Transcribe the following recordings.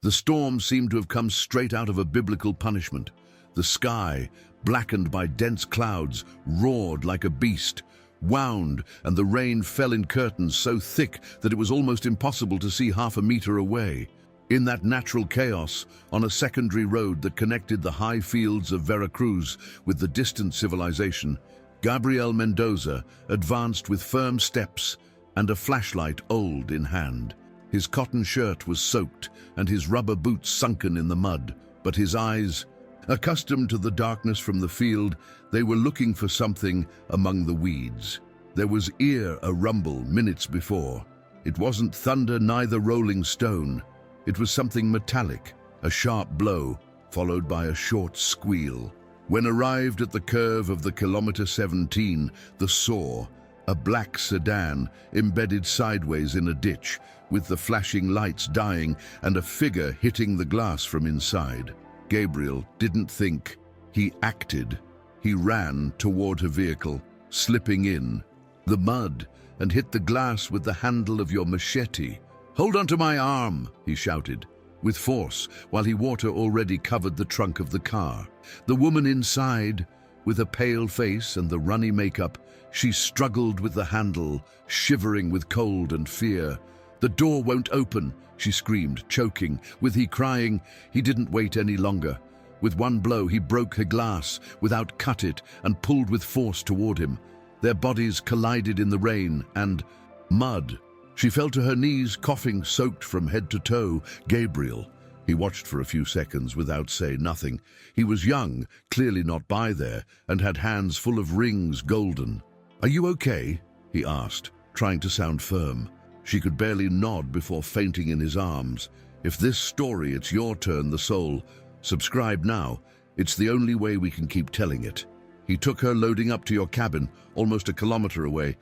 The storm seemed to have come straight out of a biblical punishment. The sky, blackened by dense clouds, roared like a beast, wound, and the rain fell in curtains so thick that it was almost impossible to see half a meter away. In that natural chaos, on a secondary road that connected the high fields of Veracruz with the distant civilization, Gabriel Mendoza advanced with firm steps and a flashlight old in hand. His cotton shirt was soaked and his rubber boots sunken in the mud, but his eyes, accustomed to the darkness from the field, they were looking for something among the weeds. There was a rumble minutes before. It wasn't thunder, neither rolling stone. It was something metallic, a sharp blow, followed by a short squeal. When arrived at the curve of the kilometer 17, the saw, a black sedan embedded sideways in a ditch, with the flashing lights dying and a figure hitting the glass from inside. Gabriel didn't think, he acted. He ran toward her vehicle, slipping in the mud, and hit the glass with the handle of your machete. "Hold on to my arm," he shouted, with force, while water already covered the trunk of the car. The woman inside, with a pale face and the runny makeup, she struggled with the handle, shivering with cold and fear. "The door won't open," she screamed, choking, with he crying. He didn't wait any longer. With one blow, he broke her glass, without cut it, and pulled with force toward him. Their bodies collided in the rain and mud. She fell to her knees, coughing, soaked from head to toe. Gabriel. He watched for a few seconds without saying nothing. He was young, clearly not by there, and had hands full of rings, golden. "Are you okay?" he asked, trying to sound firm. She could barely nod before fainting in his arms. If this story, it's your turn, the soul. Subscribe now. It's the only way we can keep telling it. He took her, loading up to your cabin, almost a kilometer away.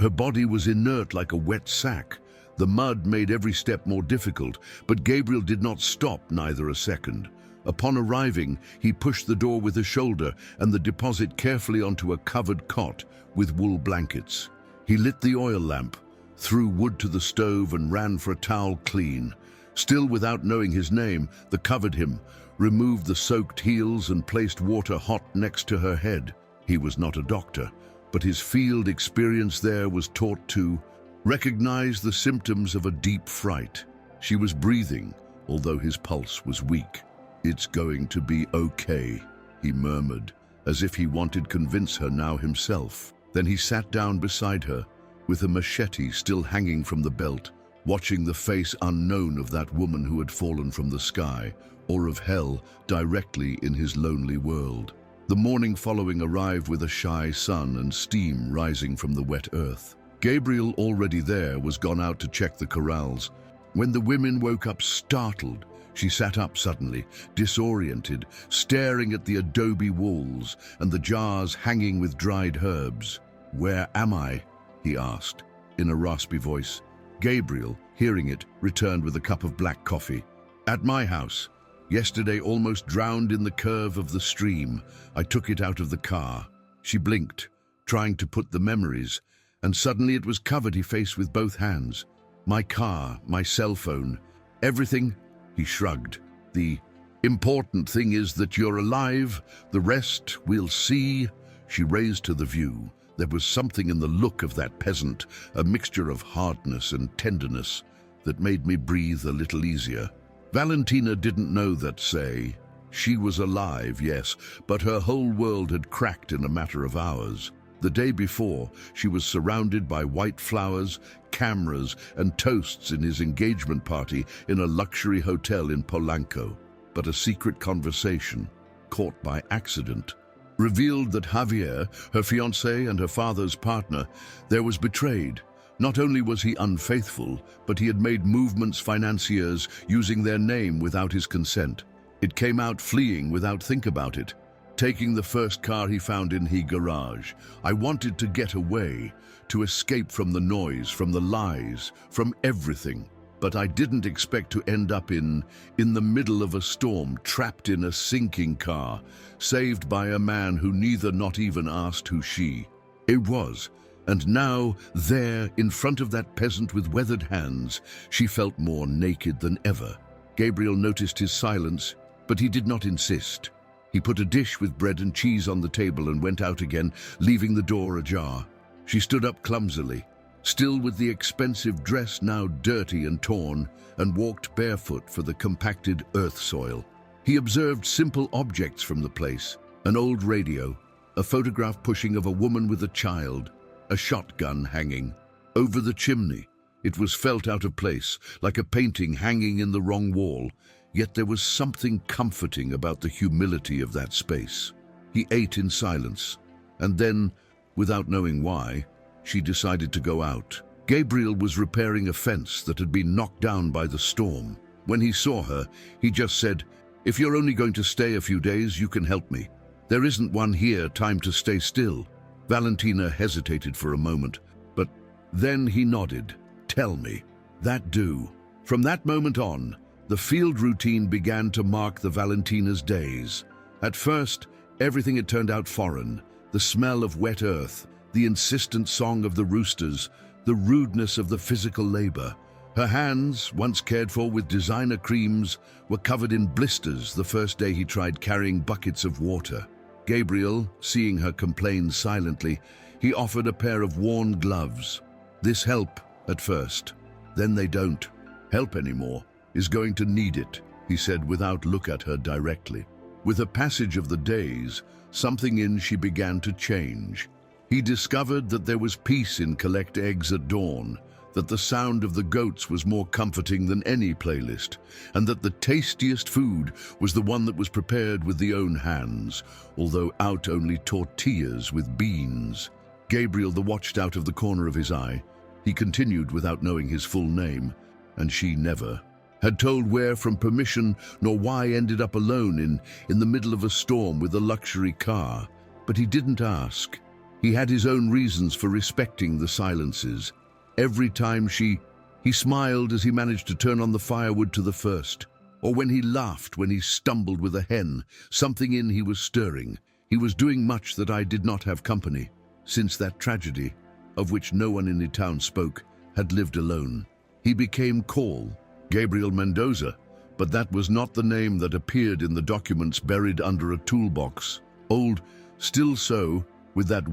Her body was inert like a wet sack. The mud made every step more difficult, but Gabriel did not stop, neither a second. Upon arriving, he pushed the door with a shoulder and the deposit carefully onto a covered cot with wool blankets. He lit the oil lamp, threw wood to the stove and ran for a towel clean. Still without knowing his name, they covered him, removed the soaked heels and placed water hot next to her head. He was not a doctor, but his field experience there was taught to recognize the symptoms of a deep fright. She was breathing, although his pulse was weak. "It's going to be okay," he murmured, as if he wanted to convince her now himself. Then he sat down beside her, with a machete still hanging from the belt, watching the face unknown of that woman who had fallen from the sky, or of hell, directly in his lonely world. The morning following arrived with a shy sun and steam rising from the wet earth. Gabriel, already there, was gone out to check the corrals. When the women woke up startled, she sat up suddenly, disoriented, staring at the adobe walls and the jars hanging with dried herbs. "Where am I?" he asked, in a raspy voice. Gabriel, hearing it, returned with a cup of black coffee. "At my house. Yesterday, almost drowned in the curve of the stream. I took it out of the car." She blinked, trying to put the memories, and suddenly it was covered, he faced with both hands. "My car, my cell phone, everything," he shrugged. "The important thing is that you're alive. The rest we'll see." She raised to the view. There was something in the look of that peasant, a mixture of hardness and tenderness, that made me breathe a little easier. Valentina didn't know that, say. She was alive, yes, but her whole world had cracked in a matter of hours. The day before, she was surrounded by white flowers, cameras, and toasts in his engagement party in a luxury hotel in Polanco. But a secret conversation, caught by accident, revealed that Javier, her fiancé and her father's partner, there was betrayed. Not only was he unfaithful, but he had made movements financiers using their name without his consent. It came out fleeing without think about it, taking the first car he found in his garage. I wanted to get away, to escape from the noise, from the lies, from everything. But I didn't expect to end up in the middle of a storm, trapped in a sinking car, saved by a man who neither not even asked who it was. And now, there, in front of that peasant with weathered hands, she felt more naked than ever. Gabriel noticed his silence, but he did not insist. He put a dish with bread and cheese on the table and went out again, leaving the door ajar. She stood up clumsily, still with the expensive dress now dirty and torn, and walked barefoot for the compacted earth soil. He observed simple objects from the place: an old radio, a photograph pushing of a woman with a child, a shotgun hanging. Over the chimney, it was felt out of place, like a painting hanging in the wrong wall, yet there was something comforting about the humility of that space. He ate in silence, and then, without knowing why, she decided to go out. Gabriel was repairing a fence that had been knocked down by the storm. When he saw her, he just said, "If you're only going to stay a few days, you can help me. There isn't one here, time to stay still." Valentina hesitated for a moment, but then he nodded. "Tell me." "That do." From that moment on, the field routine began to mark the Valentina's days. At first, everything had turned out foreign: the smell of wet earth, the insistent song of the roosters, the rudeness of the physical labor. Her hands, once cared for with designer creams, were covered in blisters the first day he tried carrying buckets of water. Gabriel, seeing her complain silently, he offered a pair of worn gloves. "This help at first, then they don't help anymore. Is going to need it," he said without look at her directly. With the passage of the days, something in she began to change. He discovered that there was peace in collect eggs at dawn, that the sound of the goats was more comforting than any playlist, and that the tastiest food was the one that was prepared with the own hands, although out only tortillas with beans. Gabriel watched out of the corner of his eye. He continued without knowing his full name, and she never had told where from permission nor why ended up alone in the middle of a storm with a luxury car. But he didn't ask. He had his own reasons for respecting the silences. Every time he smiled as he managed to turn on the firewood to the first, or when he laughed when he stumbled with a hen, something in he was stirring. He was doing much that I did not have company, since that tragedy, of which no one in the town spoke, had lived alone. He became called Gabriel Mendoza, but that was not the name that appeared in the documents buried under a toolbox. Old, still so, with that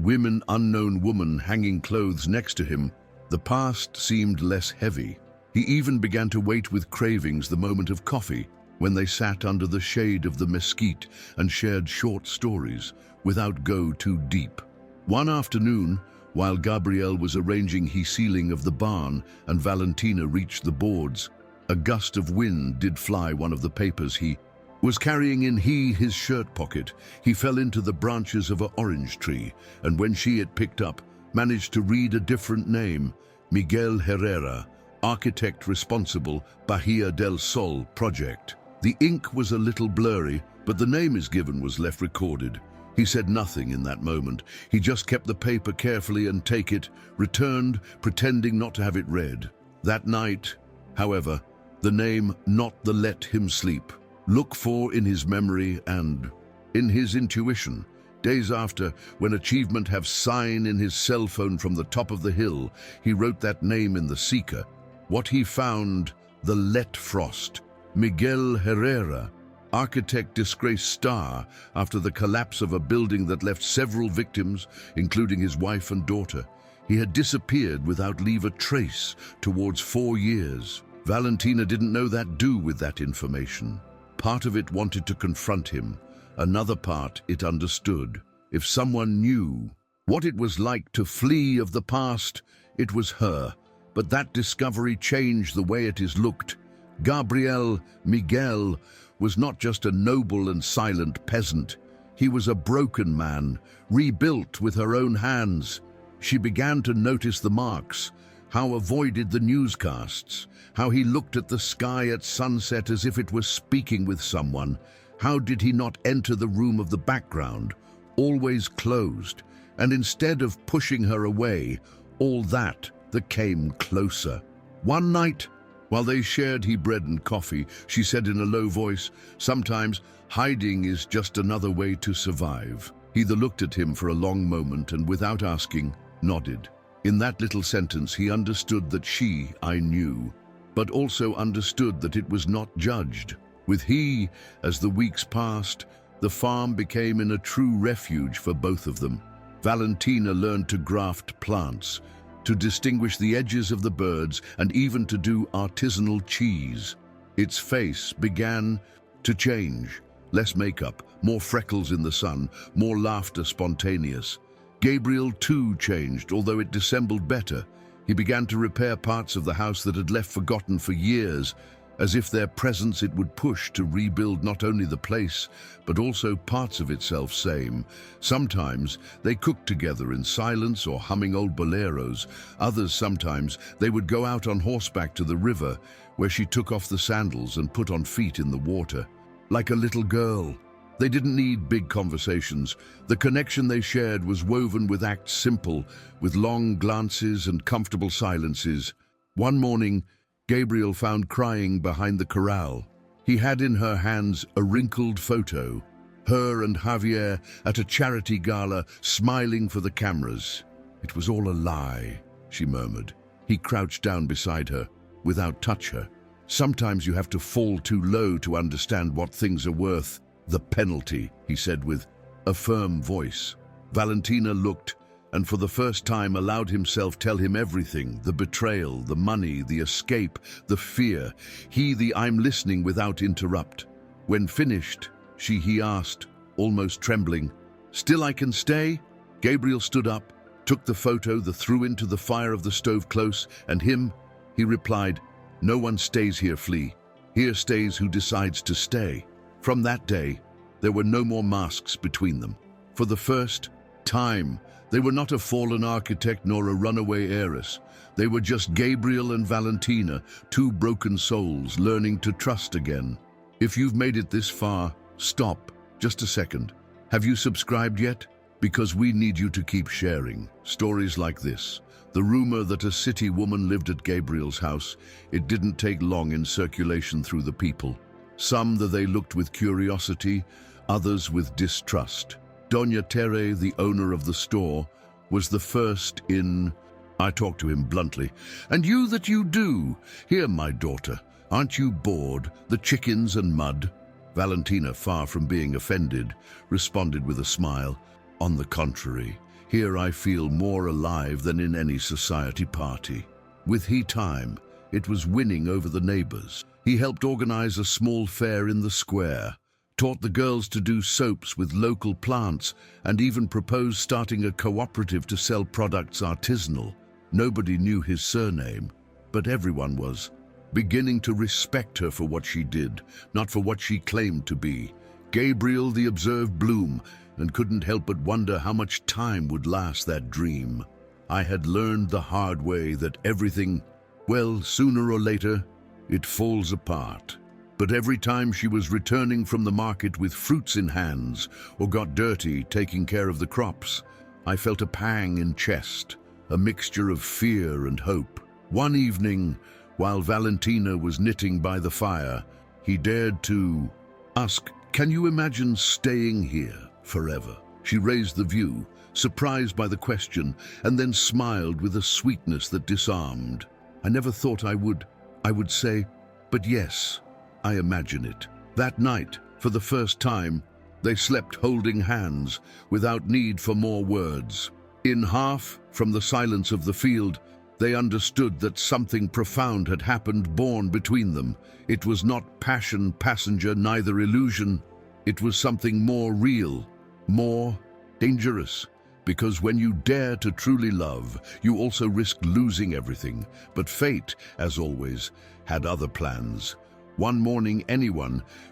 unknown woman hanging clothes next to him, the past seemed less heavy. He even began to wait with cravings the moment of coffee, when they sat under the shade of the mesquite and shared short stories, without go too deep. One afternoon, while Gabriel was arranging the ceiling of the barn and Valentina reached the boards, a gust of wind did fly one of the papers he was carrying in his shirt pocket. He fell into the branches of an orange tree, and when she had picked up, managed to read a different name: Miguel Herrera, architect responsible, Bahia del Sol project. The ink was a little blurry, but the name is given was left recorded. He said nothing in that moment. He just kept the paper carefully and returned, pretending not to have it read. That night, however, the name not let him sleep. Look for in his memory and in his intuition. Days after, when achievement have sign in his cell phone from the top of the hill, he wrote that name in the seeker. What he found, the let frost. Miguel Herrera, architect disgraced star after the collapse of a building that left several victims, including his wife and daughter. He had disappeared without leave a trace towards 4 years. Valentina didn't know that do with that information. Part of it wanted to confront him. Another part it understood. If someone knew what it was like to flee of the past, it was her. But that discovery changed the way it is looked. Miguel was not just a noble and silent peasant. He was a broken man, rebuilt with her own hands. She began to notice the marks, how avoided the newscasts, how he looked at the sky at sunset as if it was speaking with someone. How did he not enter the room of the background, always closed, and instead of pushing her away, all that came closer. One night, while they shared bread and coffee, she said in a low voice, "Sometimes hiding is just another way to survive." He looked at him for a long moment and without asking, nodded. In that little sentence he understood that I knew. but also understood that it was not judged. With he, as the weeks passed, the farm became a true refuge for both of them. Valentina learned to graft plants, to distinguish the edges of the birds, and even to do artisanal cheese. Its face began to change. Less makeup, more freckles in the sun, more laughter spontaneous. Gabriel too changed, although it dissembled better. He began to repair parts of the house that had left forgotten for years, as if their presence it would push to rebuild not only the place, but also parts of itself same. Sometimes they cooked together in silence or humming old boleros. Others sometimes they would go out on horseback to the river, where she took off the sandals and put on feet in the water. Like a little girl. They didn't need big conversations. The connection they shared was woven with acts simple, with long glances and comfortable silences. One morning, Gabriel found crying behind the corral. He had in her hands a wrinkled photo, her and Javier at a charity gala, smiling for the cameras. "It was all a lie," she murmured. He crouched down beside her, without touch her. "Sometimes you have to fall too low to understand what things are worth. The penalty," he said with a firm voice. Valentina looked, and for the first time allowed himself tell him everything: the betrayal, the money, the escape, the fear. The "I'm listening" without interrupt. When finished, he asked, almost trembling, "Still I can stay?" Gabriel stood up, took the photo, threw into the fire of the stove close, and he replied, "No one stays here, Flea. Here stays who decides to stay." From that day, there were no more masks between them. For the first time, they were not a fallen architect nor a runaway heiress. They were just Gabriel and Valentina, two broken souls learning to trust again. If you've made it this far, stop just a second. Have you subscribed yet? Because we need you to keep sharing stories like this. The rumor that a city woman lived at Gabriel's house, it didn't take long in circulation through the people. Some that they looked with curiosity, others with distrust. Doña Tere, the owner of the store, was the first in. I talked to him bluntly. "And you that you do? Here, my daughter, aren't you bored? The chickens and mud?" Valentina, far from being offended, responded with a smile. "On the contrary, here I feel more alive than in any society party." With time, it was winning over the neighbors. He helped organize a small fair in the square, taught the girls to do soaps with local plants, and even proposed starting a cooperative to sell products artisanal. Nobody knew his surname, but everyone was beginning to respect her for what she did, not for what she claimed to be. Gabriel the observed bloom, and couldn't help but wonder how much time would last that dream. I had learned the hard way that everything, well, sooner or later, it falls apart. But every time she was returning from the market with fruits in hands, or got dirty taking care of the crops, I felt a pang in chest, a mixture of fear and hope. One evening, while Valentina was knitting by the fire, he dared to ask, "Can you imagine staying here forever?" She raised the view, surprised by the question, and then smiled with a sweetness that disarmed. "I never thought I would say, but yes, I imagine it." That night, for the first time, they slept holding hands, without need for more words. In half, from the silence of the field, they understood that something profound had happened, born between them. It was not passion, passenger, neither illusion. It was something more real, more dangerous. Because when you dare to truly love, you also risk losing everything. But fate, as always, had other plans. One morning,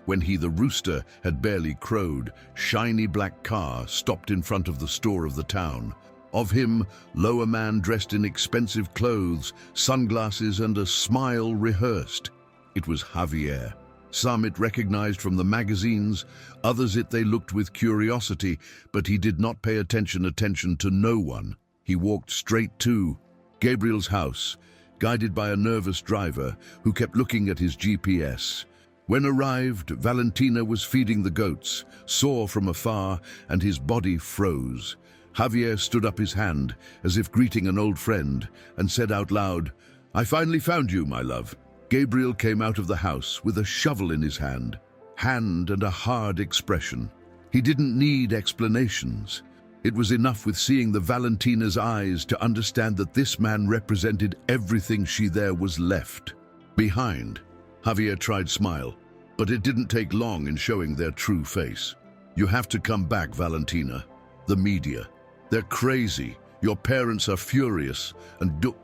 when the rooster had barely crowed, shiny black car stopped in front of the store of the town. Of him, lo, a man dressed in expensive clothes, sunglasses, and a smile rehearsed. It was Javier. Some it recognized from the magazines, others they looked with curiosity, but he did not pay attention to no one. He walked straight to Gabriel's house, guided by a nervous driver who kept looking at his GPS. When arrived, Valentina was feeding the goats, saw from afar, and his body froze. Javier stood up his hand, as if greeting an old friend, and said out loud, "I finally found you, my love." Gabriel came out of the house with a shovel in his hand and a hard expression. He didn't need explanations. It was enough with seeing the Valentina's eyes to understand that this man represented everything she there was left behind. Javier tried smile, but it didn't take long in showing their true face. You have to come back, Valentina. The media. They're crazy. Your parents are furious.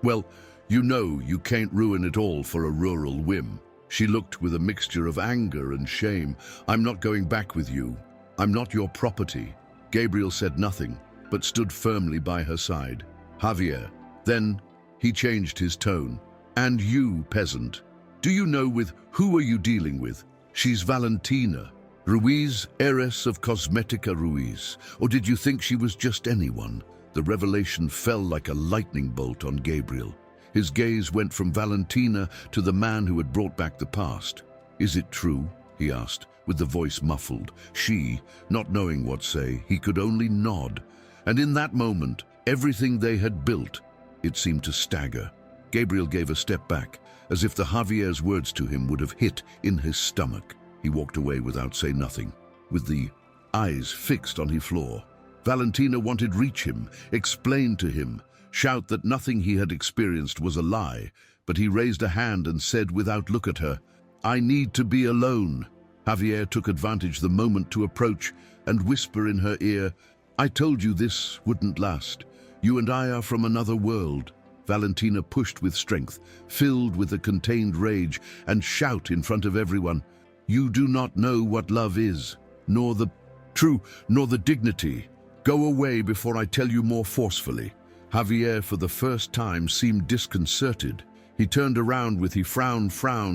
Well, you know you can't ruin it all for a rural whim. She looked with a mixture of anger and shame. I'm not going back with you. I'm not your property. Gabriel said nothing, but stood firmly by her side. Javier. Then he changed his tone. And you, peasant, do you know with who are you dealing with? She's Valentina, Ruiz, heiress of Cosmetica Ruiz. Or did you think she was just anyone? The revelation fell like a lightning bolt on Gabriel. His gaze went from Valentina to the man who had brought back the past. Is it true? He asked, with the voice muffled. She, not knowing what say, he could only nod. And in that moment, everything they had built, it seemed to stagger. Gabriel gave a step back, as if the Javier's words to him would have hit in his stomach. He walked away without saying nothing, with the eyes fixed on his floor. Valentina wanted reach him, explain to him, shout that nothing he had experienced was a lie, but he raised a hand and said without look at her, I need to be alone. Javier took advantage the moment to approach and whisper in her ear, I told you this wouldn't last. You and I are from another world. Valentina pushed with strength, filled with a contained rage, and shout in front of everyone, You do not know what love is, nor the dignity. Go away before I tell you more forcefully. Javier for the first time seemed disconcerted. He turned around with he frowned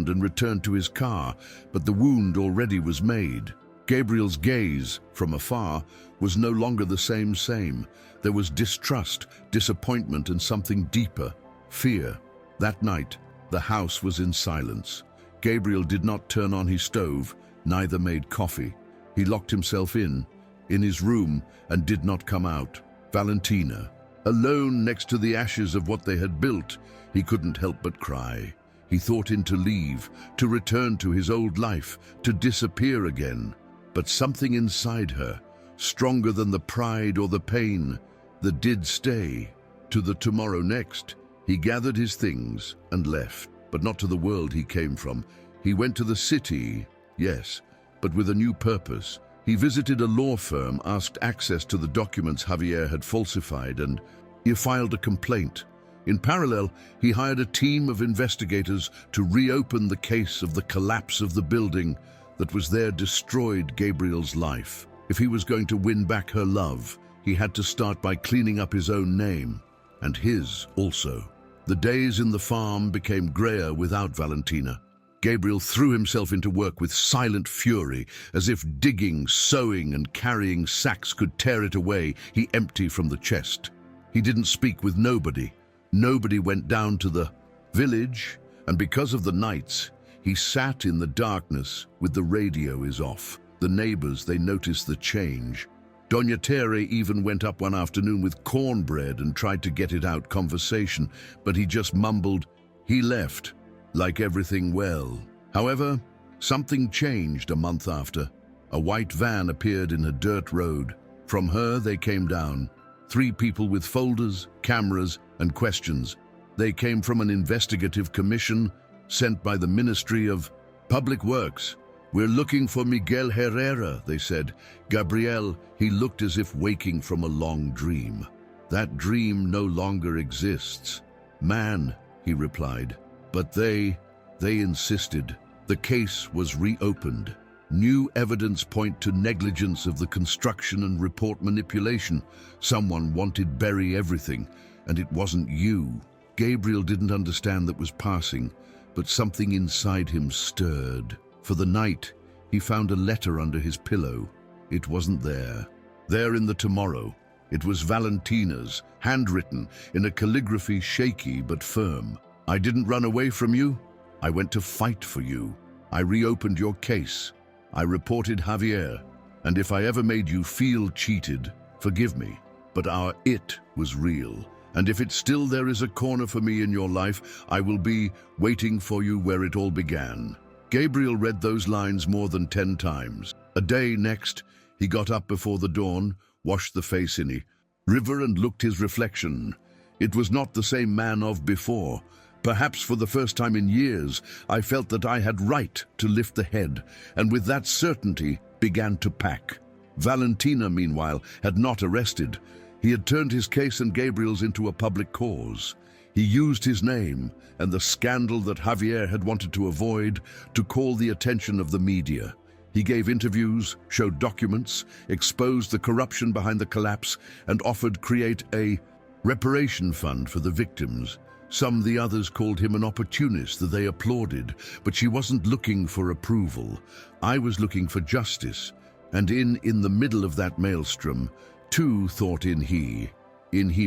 and returned to his car, but the wound already was made. Gabriel's gaze, from afar, was no longer the same. There was distrust, disappointment, and something deeper, fear. That night, the house was in silence. Gabriel did not turn on his stove, neither made coffee. He locked himself in his room, and did not come out. Valentina, alone next to the ashes of what they had built, he couldn't help but cry. He thought to leave, to return to his old life, to disappear again. But something inside her, stronger than the pride or the pain, that did stay. To the tomorrow next, he gathered his things and left, but not to the world he came from. He went to the city, yes, but with a new purpose. He visited a law firm, asked access to the documents Javier had falsified, and he filed a complaint. In parallel, he hired a team of investigators to reopen the case of the collapse of the building that was there destroyed Gabriel's life. If he was going to win back her love, he had to start by cleaning up his own name, and his also. The days in the farm became grayer without Valentina. Gabriel threw himself into work with silent fury, as if digging, sowing, and carrying sacks could tear it away. He emptied from the chest. He didn't speak with nobody. Nobody went down to the village, and because of the nights, he sat in the darkness with the radio off. The neighbors, they noticed the change. Doña Tere even went up one afternoon with cornbread and tried to get it out conversation, but he just mumbled, he left, like everything well. However, something changed a month after. A white van appeared in a dirt road. From her they came down. 3 people with folders, cameras, and questions. They came from an investigative commission sent by the Ministry of Public Works. We're looking for Miguel Herrera, they said. Gabriel, he looked as if waking from a long dream. That dream no longer exists. Man, he replied. But they insisted. The case was reopened. New evidence point to negligence of the construction and report manipulation. Someone wanted bury everything, and it wasn't you. Gabriel didn't understand that was passing, but something inside him stirred. For the night, he found a letter under his pillow. It wasn't there. There in the tomorrow, it was Valentina's, handwritten, in a calligraphy shaky but firm. I didn't run away from you. I went to fight for you. I reopened your case. I reported Javier, and if I ever made you feel cheated, forgive me. But our it was real. And if it's still there is a corner for me in your life, I will be waiting for you where it all began." Gabriel read those lines more than 10 times. A day next, he got up before the dawn, washed the face in the river and looked his reflection. It was not the same man of before. Perhaps for the first time in years, I felt that I had right to lift the head, and with that certainty began to pack. Valentina, meanwhile, had not arrested. He had turned his case and Gabriel's into a public cause. He used his name and the scandal that Javier had wanted to avoid to call the attention of the media. He gave interviews, showed documents, exposed the corruption behind the collapse, and offered create a reparation fund for the victims. Some, the others, called him an opportunist that they applauded, but she wasn't looking for approval. I was looking for justice, and in the middle of that maelstrom, two thought in he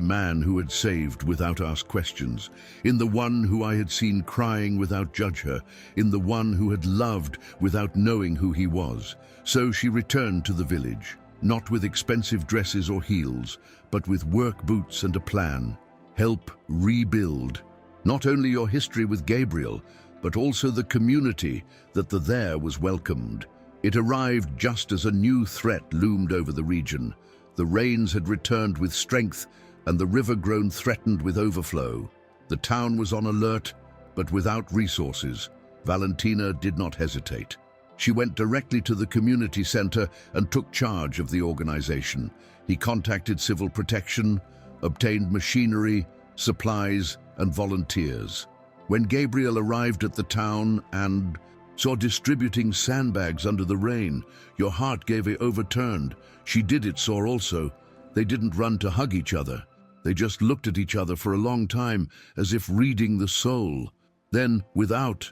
man who had saved without asked questions, in the one who I had seen crying without judge her, in the one who had loved without knowing who he was. So she returned to the village, not with expensive dresses or heels, but with work boots and a plan. Help rebuild not only your history with Gabriel, but also the community that there was welcomed. It arrived just as a new threat loomed over the region. The rains had returned with strength, and the river grown threatened with overflow. The town was on alert, but without resources. Valentina did not hesitate. She went directly to the community center and took charge of the organization. He contacted civil protection, obtained machinery, supplies, and volunteers. When Gabriel arrived at the town and saw distributing sandbags under the rain, your heart gave a overturned. She did it, saw also. They didn't run to hug each other. They just looked at each other for a long time, as if reading the soul. Then, without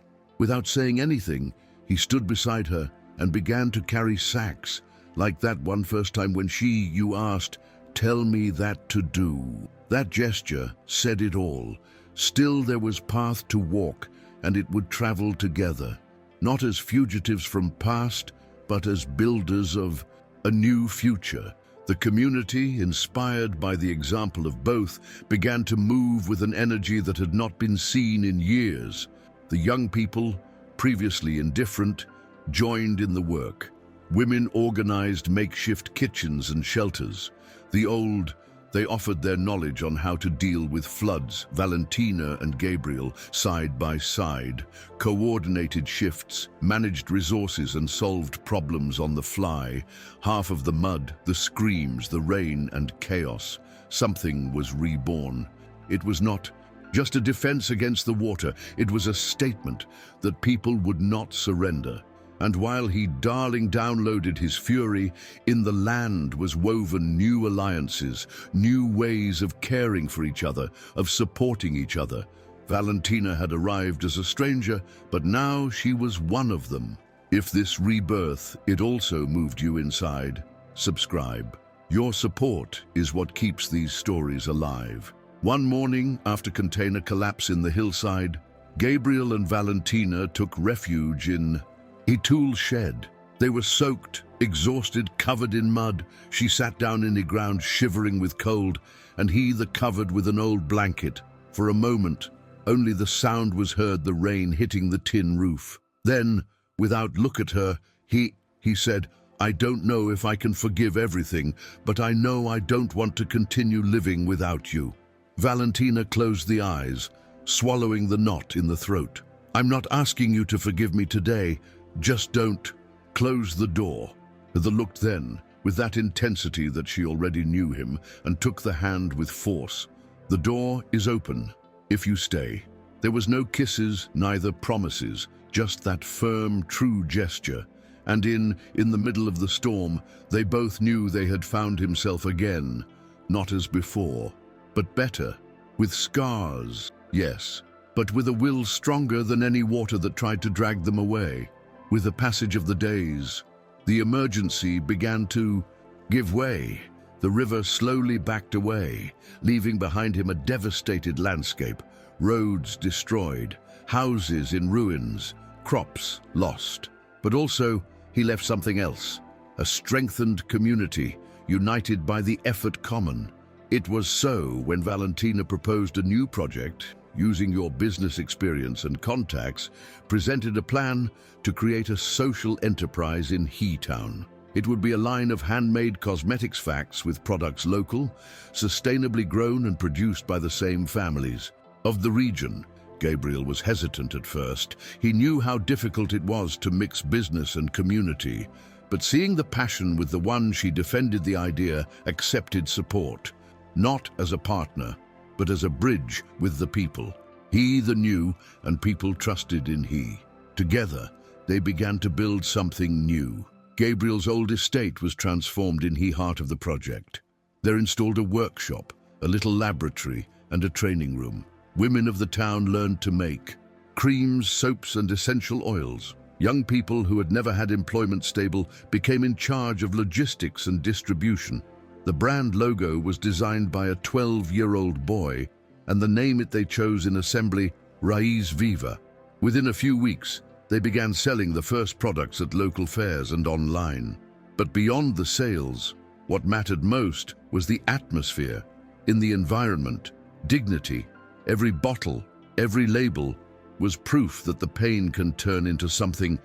saying anything, he stood beside her and began to carry sacks, like that one first time when you asked, "Tell me that to do." That gesture said it all. Still there was path to walk, and it would travel together, not as fugitives from past, but as builders of a new future. The community, inspired by the example of both, began to move with an energy that had not been seen in years. The young people, previously indifferent, joined in the work. Women organized makeshift kitchens and shelters. The old, they offered their knowledge on how to deal with floods. Valentina and Gabriel, side by side, coordinated shifts, managed resources and solved problems on the fly. Half of the mud, the screams, the rain and chaos. Something was reborn. It was not just a defense against the water. It was a statement that people would not surrender. And while he downloaded his fury, in the land was woven new alliances, new ways of caring for each other, of supporting each other. Valentina had arrived as a stranger, but now she was one of them. If this rebirth, it also moved you inside, subscribe. Your support is what keeps these stories alive. One morning, after container collapse in the hillside, Gabriel and Valentina took refuge in a tool shed. They were soaked, exhausted, covered in mud. She sat down in the ground, shivering with cold, and he covered with an old blanket. For a moment, only the sound was heard, the rain hitting the tin roof. Then, without look at her, he said, "I don't know if I can forgive everything, but I know I don't want to continue living without you." Valentina closed the eyes, swallowing the knot in the throat. "I'm not asking you to forgive me today. Just don't close the door." The look then, with that intensity that she already knew him, and took the hand with force. "The door is open, if you stay." There was no kisses, neither promises, just that firm, true gesture. And in the middle of the storm, they both knew they had found himself again, not as before, but better, with scars, yes, but with a will stronger than any water that tried to drag them away. With the passage of the days, the emergency began to give way. The river slowly backed away, leaving behind him a devastated landscape, roads destroyed, houses in ruins, crops lost. But also, he left something else, a strengthened community, united by the effort common. It was so when Valentina proposed a new project, using your business experience and contacts, presented a plan to create a social enterprise in He-Town. It would be a line of handmade cosmetics facts with products local, sustainably grown and produced by the same families of the region. Gabriel was hesitant at first. He knew how difficult it was to mix business and community, but seeing the passion with the one she defended the idea, accepted support, not as a partner, but as a bridge with the people. He the knew, and people trusted in he. Together, they began to build something new. Gabriel's old estate was transformed in the heart of the project. There installed a workshop, a little laboratory, and a training room. Women of the town learned to make creams, soaps, and essential oils. Young people who had never had employment stable became in charge of logistics and distribution. The brand logo was designed by a 12-year-old boy, and the name they chose in assembly, Raiz Viva. Within a few weeks, they began selling the first products at local fairs and online. But beyond the sales, what mattered most was the atmosphere. In the environment, dignity. Every bottle, every label was proof that the pain can turn into something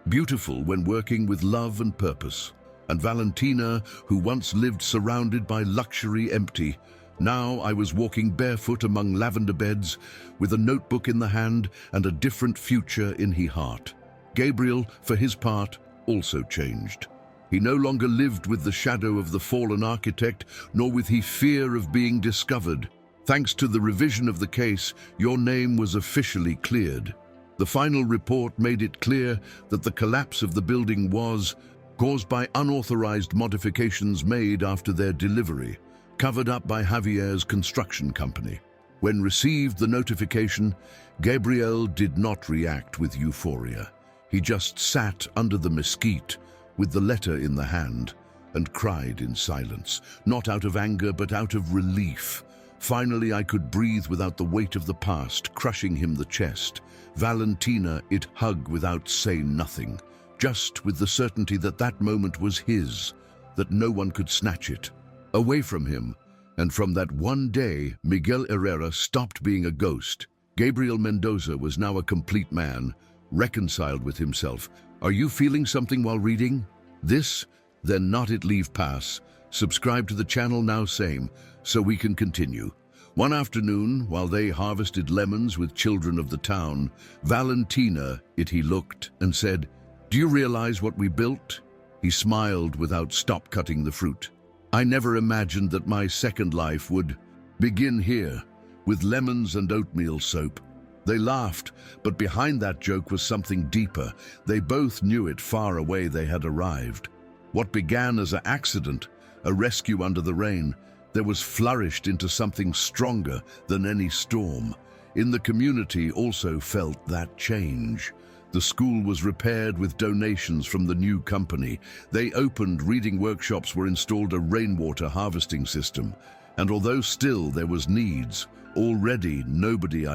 beautiful when working with love and purpose. And Valentina, who once lived surrounded by luxury, empty, now I was walking barefoot among lavender beds, with a notebook in the hand and a different future in his heart. Gabriel, for his part, also changed. He no longer lived with the shadow of the fallen architect, nor with the fear of being discovered. Thanks to the revision of the case, your name was officially cleared. The final report made it clear that the collapse of the building was caused by unauthorized modifications made after their delivery, covered up by Javier's construction company. When received the notification, Gabriel did not react with euphoria. He just sat under the mesquite with the letter in the hand and cried in silence, not out of anger but out of relief. Finally, I could breathe without the weight of the past crushing him the chest. Valentina it hugged without saying nothing, just with the certainty that that moment was his, that no one could snatch it away from him. And from that one day, Miguel Herrera stopped being a ghost. Gabriel Mendoza was now a complete man, reconciled with himself. Are you feeling something while reading this? Then not it leave pass. Subscribe to the channel now same, so we can continue. One afternoon, while they harvested lemons with children of the town, Valentina he looked and said, "Do you realize what we built?" He smiled without stop cutting the fruit. "I never imagined that my second life would begin here, with lemons and oatmeal soap." They laughed, but behind that joke was something deeper. They both knew it far away they had arrived. What began as an accident, a rescue under the rain, there was flourished into something stronger than any storm. In the community also felt that change. The school was repaired with donations from the new company. They opened reading workshops, were installed a rainwater harvesting system. And although still there was needs, already nobody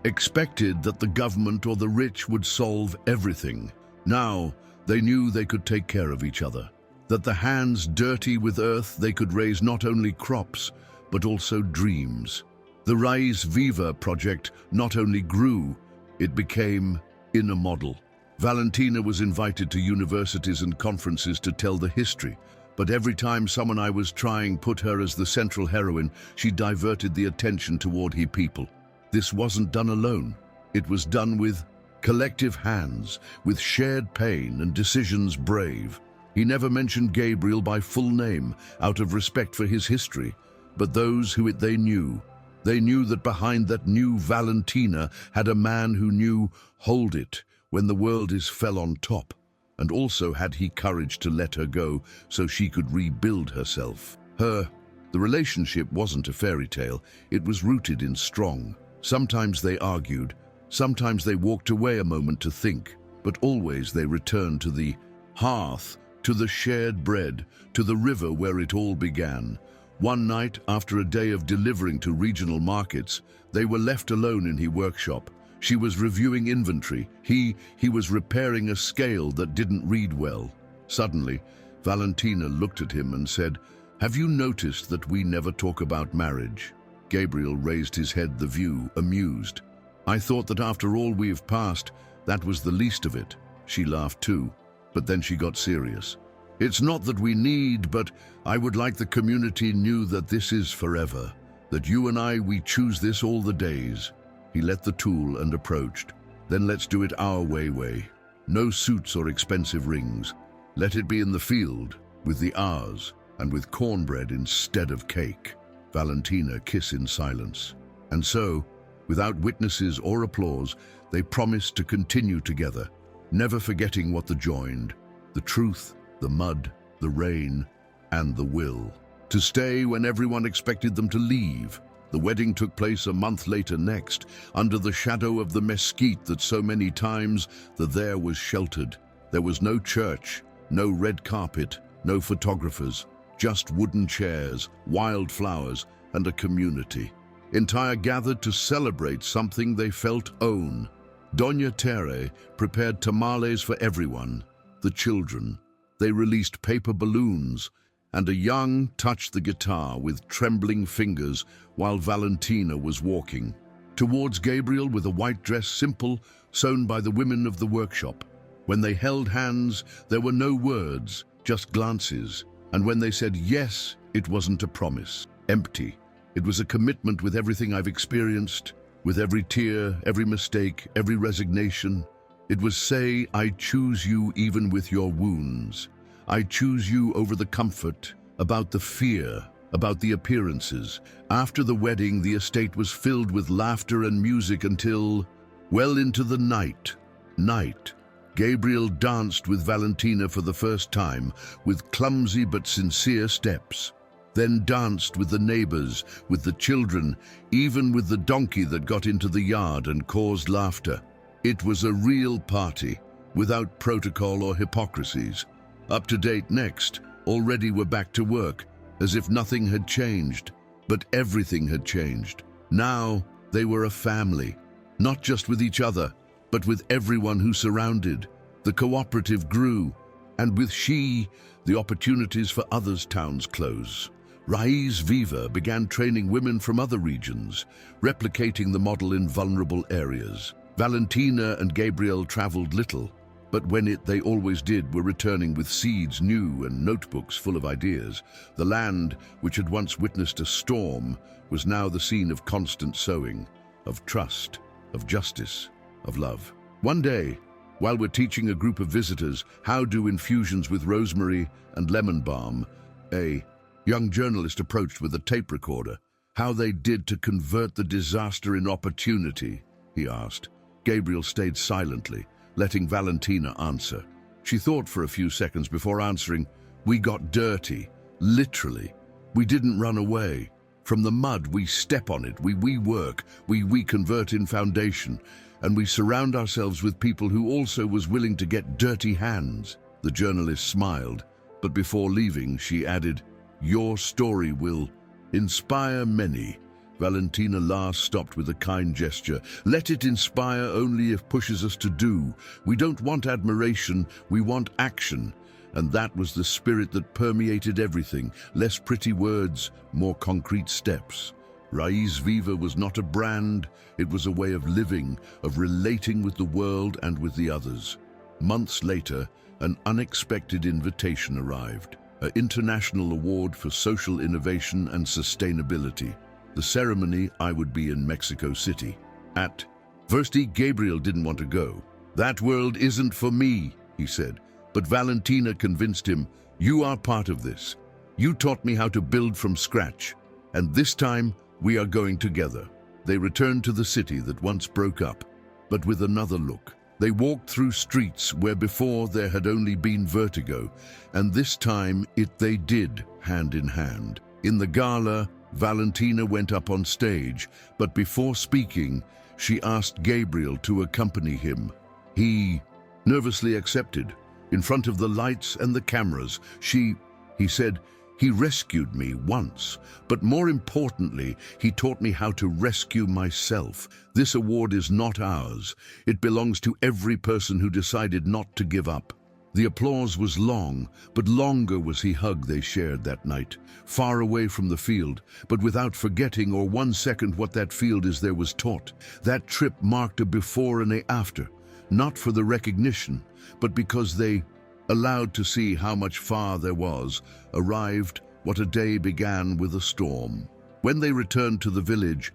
expected that the government or the rich would solve everything. Now they knew they could take care of each other. That the hands dirty with earth, they could raise not only crops, but also dreams. The Raiz Viva project not only grew, it became in a model. Valentina was invited to universities and conferences to tell the history, but every time someone I was trying put her as the central heroine, she diverted the attention toward he people. This wasn't done alone. It was done with collective hands, with shared pain and decisions brave. He never mentioned Gabriel by full name, out of respect for his history, but those who they knew that behind that new Valentina had a man who knew, hold it, when the world is fell on top, and also had he courage to let her go so she could rebuild herself. The relationship wasn't a fairy tale, it was rooted in strong. Sometimes they argued, sometimes they walked away a moment to think, but always they returned to the hearth, to the shared bread, to the river where it all began. One night, after a day of delivering to regional markets, they were left alone in his workshop. She was reviewing inventory. He was repairing a scale that didn't read well. Suddenly, Valentina looked at him and said, Have you noticed that we never talk about marriage? Gabriel raised his head, the view, amused. I thought that after all we have passed, that was the least of it. She laughed too, but then she got serious. It's not that we need, but I would like the community knew that this is forever, that you and I, we choose this all the days. He let the tool and approached. Then let's do it our way. No suits or expensive rings. Let it be in the field, with the ours, and with cornbread instead of cake. Valentina kiss in silence. And so, without witnesses or applause, they promised to continue together, never forgetting what they joined: the truth, the mud, the rain, and the will. To stay when everyone expected them to leave. The wedding took place a month later next, under the shadow of the mesquite that so many times there was sheltered. There was no church, no red carpet, no photographers, just wooden chairs, wild flowers, and a community. Entire gathered to celebrate something they felt own. Doña Tere prepared tamales for everyone, the children. They released paper balloons, and a young touched the guitar with trembling fingers while Valentina was walking towards Gabriel with a white dress, simple, sewn by the women of the workshop. When they held hands, there were no words, just glances. And when they said yes, it wasn't a promise. Empty. It was a commitment with everything I've experienced, with every tear, every mistake, every resignation. It was say, I choose you even with your wounds. I choose you over the comfort, about the fear, about the appearances. After the wedding, the estate was filled with laughter and music until, well into the night. Gabriel danced with Valentina for the first time, with clumsy but sincere steps. Then danced with the neighbors, with the children, even with the donkey that got into the yard and caused laughter. It was a real party, without protocol or hypocrisies. Up to date next, already were back to work, as if nothing had changed. But everything had changed. Now they were a family, not just with each other, but with everyone who surrounded. The cooperative grew, and with she, the opportunities for others' towns close. Raiz Viva began training women from other regions, replicating the model in vulnerable areas. Valentina and Gabriel traveled little, but when they always did, were returning with seeds new and notebooks full of ideas. The land, which had once witnessed a storm, was now the scene of constant sowing, of trust, of justice, of love. One day, while we're teaching a group of visitors how do infusions with rosemary and lemon balm, a young journalist approached with a tape recorder. How they did to convert the disaster in opportunity, he asked. Gabriel stayed silently, letting Valentina answer. She thought for a few seconds before answering. We got dirty, literally. We didn't run away. From the mud, we step on it, we work, we convert in foundation, and we surround ourselves with people who also was willing to get dirty hands. The journalist smiled, but before leaving, she added, your story will inspire many. Valentina last stopped with a kind gesture. Let it inspire only if pushes us to do. We don't want admiration, we want action. And that was the spirit that permeated everything. Less pretty words, more concrete steps. Raiz Viva was not a brand, it was a way of living, of relating with the world and with the others. Months later, an unexpected invitation arrived. An international award for social innovation and sustainability. The ceremony, I would be in Mexico City. At first, Gabriel didn't want to go. That world isn't for me, he said. But Valentina convinced him, you are part of this. You taught me how to build from scratch. And this time, we are going together. They returned to the city that once broke up, but with another look. They walked through streets where before there had only been vertigo, and this time they did, hand in hand. In the gala, Valentina went up on stage, but before speaking, she asked Gabriel to accompany him. He nervously accepted. In front of the lights and the cameras, he said, he rescued me once, but more importantly, he taught me how to rescue myself. This award is not ours. It belongs to every person who decided not to give up. The applause was long, but longer was he hug they shared that night, far away from the field, but without forgetting or 1 second what that field is there was taught. That trip marked a before and a after, not for the recognition, but because they allowed to see how much far there was, arrived what a day began with a storm. When they returned to the village,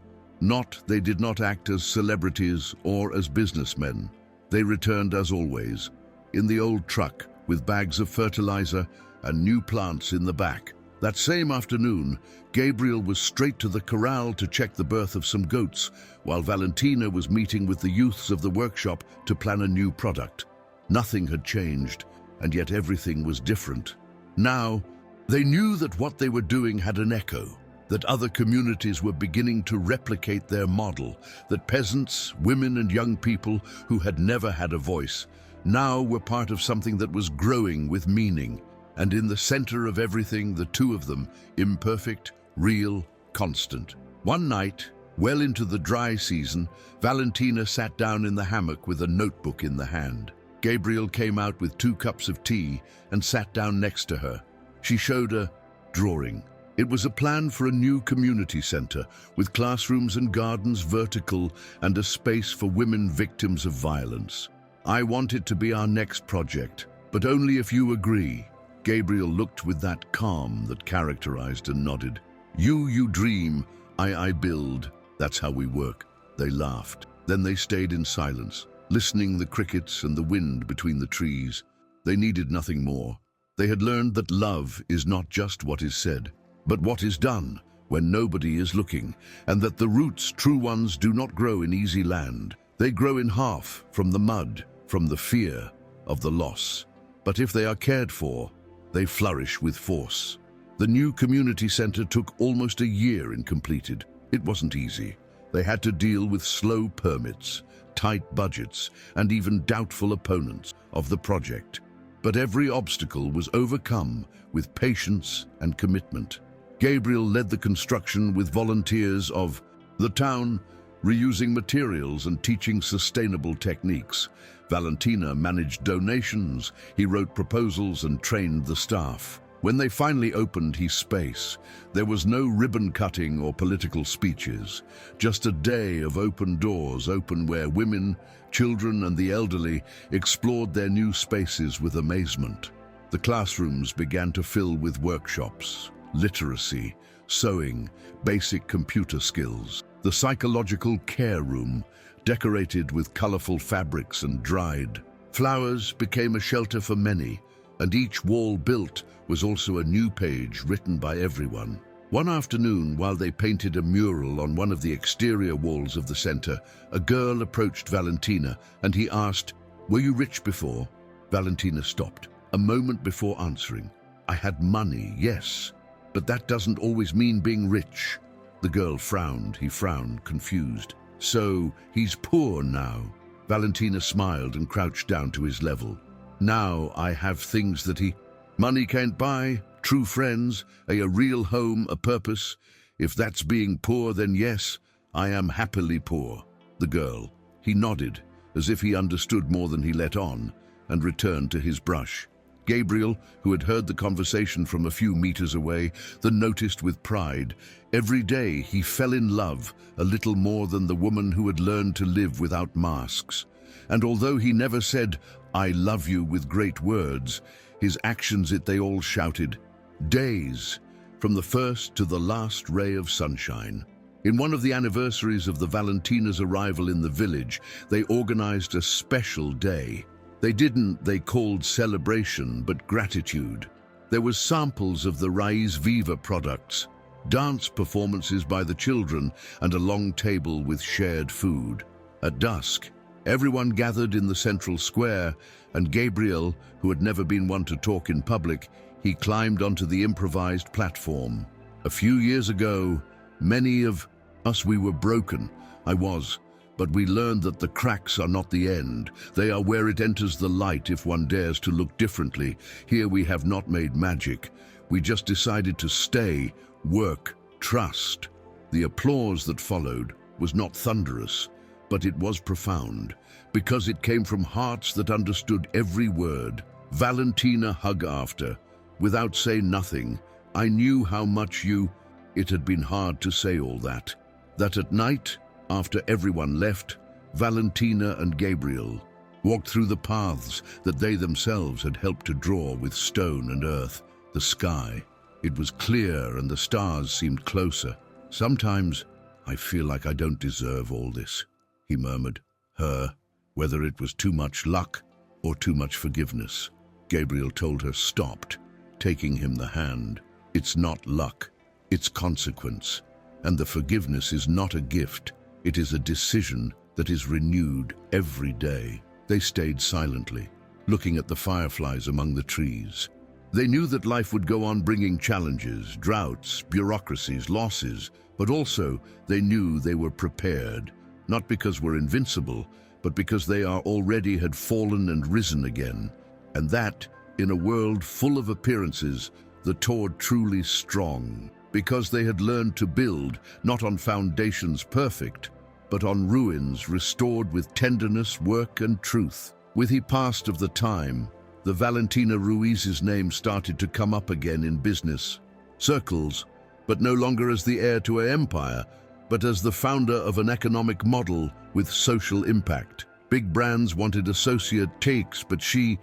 they did not act as celebrities or as businessmen. They returned as always, in the old truck with bags of fertilizer and new plants in the back. That same afternoon, Gabriel was straight to the corral to check the birth of some goats, while Valentina was meeting with the youths of the workshop to plan a new product. Nothing had changed, and yet everything was different. Now, they knew that what they were doing had an echo, that other communities were beginning to replicate their model, that peasants, women and young people who had never had a voice now were part of something that was growing with meaning. And in the center of everything, the two of them, imperfect, real, constant. One night, well into the dry season, Valentina sat down in the hammock with a notebook in the hand. Gabriel came out with 2 cups of tea and sat down next to her. She showed a drawing. It was a plan for a new community center with classrooms and gardens vertical and a space for women victims of violence. I want it to be our next project, but only if you agree. Gabriel looked with that calm that characterized and nodded. You dream, I build. That's how we work. They laughed. Then they stayed in silence, listening the crickets and the wind between the trees. They needed nothing more. They had learned that love is not just what is said, but what is done when nobody is looking, and that the roots, true ones, do not grow in easy land. They grow in half, from the mud, from the fear of the loss. But if they are cared for, they flourish with force. The new community center took almost a year in completed. It wasn't easy. They had to deal with slow permits, tight budgets, and even doubtful opponents of the project. But every obstacle was overcome with patience and commitment. Gabriel led the construction with volunteers of the town, reusing materials and teaching sustainable techniques. Valentina managed donations, he wrote proposals and trained the staff. When they finally opened his space, there was no ribbon cutting or political speeches, just a day of open doors, open where women, children and the elderly explored their new spaces with amazement. The classrooms began to fill with workshops, literacy, sewing, basic computer skills. The psychological care room, decorated with colorful fabrics and dried flowers, became a shelter for many, and each wall built was also a new page written by everyone. One afternoon, while they painted a mural on one of the exterior walls of the center, a girl approached Valentina and he asked, "Were you rich before?" Valentina stopped, a moment before answering. "I had money, yes, but that doesn't always mean being rich." The girl frowned, he frowned, confused. "So, he's poor now?" Valentina smiled and crouched down to his level. "Now I have things that money can't buy, true friends, a real home, a purpose. If that's being poor, then yes, I am happily poor." The girl, he nodded, as if he understood more than he let on, and returned to his brush. Gabriel, who had heard the conversation from a few meters away, then noticed with pride. Every day he fell in love a little more than the woman who had learned to live without masks. And although he never said, "I love you," with great words, his actions they all shouted. Days, from the first to the last ray of sunshine. In one of the anniversaries of the Valentina's arrival in the village, they organized a special day. They called celebration, but gratitude. There was samples of the Raiz Viva products, dance performances by the children, and a long table with shared food. At dusk, everyone gathered in the central square, and Gabriel, who had never been one to talk in public, he climbed onto the improvised platform. A few years ago, many of us, we were broken. I was. But we learned that the cracks are not the end. They are where it enters the light if one dares to look differently. Here we have not made magic. We just decided to stay, work, trust. The applause that followed was not thunderous, but it was profound, because it came from hearts that understood every word. Valentina hug after, without say nothing. I knew how much you... It had been hard to say all that. That at night, after everyone left, Valentina and Gabriel walked through the paths that they themselves had helped to draw with stone and earth, the sky. It was clear and the stars seemed closer. Sometimes I feel like I don't deserve all this, he murmured. Her, whether it was too much luck or too much forgiveness. Gabriel told her stopped, taking him the hand. It's not luck, it's consequence. And the forgiveness is not a gift, it is a decision that is renewed every day. They stayed silently, looking at the fireflies among the trees. They knew that life would go on bringing challenges, droughts, bureaucracies, losses, but also they knew they were prepared, not because we're invincible, but because they already had fallen and risen again. And that, in a world full of appearances, the toward truly strong, because they had learned to build, not on foundations perfect, but on ruins restored with tenderness, work, and truth. With he passed of the time, the Valentina Ruiz's name started to come up again in business circles, but no longer as the heir to an empire, but as the founder of an economic model with social impact. Big brands wanted associate takes, but she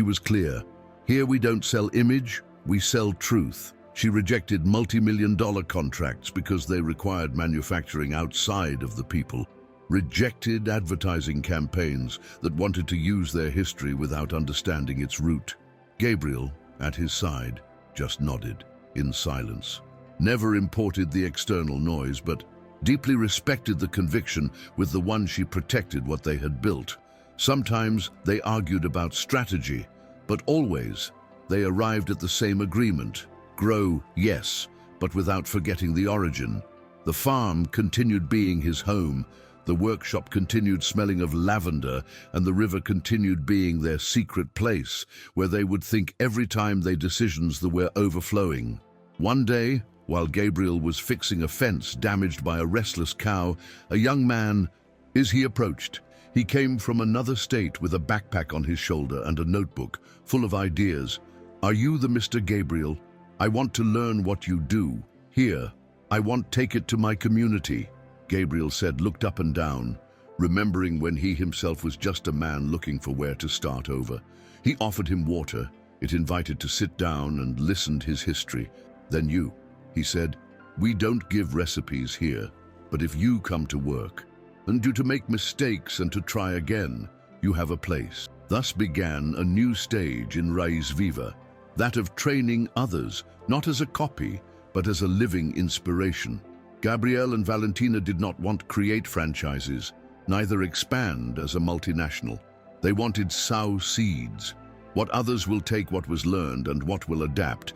was clear. Here we don't sell image, we sell truth. She rejected multi-million-dollar contracts because they required manufacturing outside of the people, rejected advertising campaigns that wanted to use their history without understanding its root. Gabriel, at his side, just nodded, in silence. Never imported the external noise, but deeply respected the conviction with the one she protected what they had built. Sometimes they argued about strategy, but always they arrived at the same agreement. Grow, yes, but without forgetting the origin. The farm continued being his home, the workshop continued smelling of lavender, and the river continued being their secret place, where they would think every time their decisions were overflowing. One day, while Gabriel was fixing a fence damaged by a restless cow, a young man, he approached. He came from another state with a backpack on his shoulder and a notebook full of ideas. Are you the Mr. Gabriel? I want to learn what you do. Here, I want take it to my community. Gabriel said, looked up and down, remembering when he himself was just a man looking for where to start over. He offered him water. It invited to sit down and listened his history. Then you, he said, we don't give recipes here, but if you come to work, and do to make mistakes and to try again, you have a place. Thus began a new stage in Raiz Viva, that of training others, not as a copy, but as a living inspiration. Gabriel and Valentina did not want to create franchises, neither expand as a multinational. They wanted sow seeds. What others will take what was learned and what will adapt,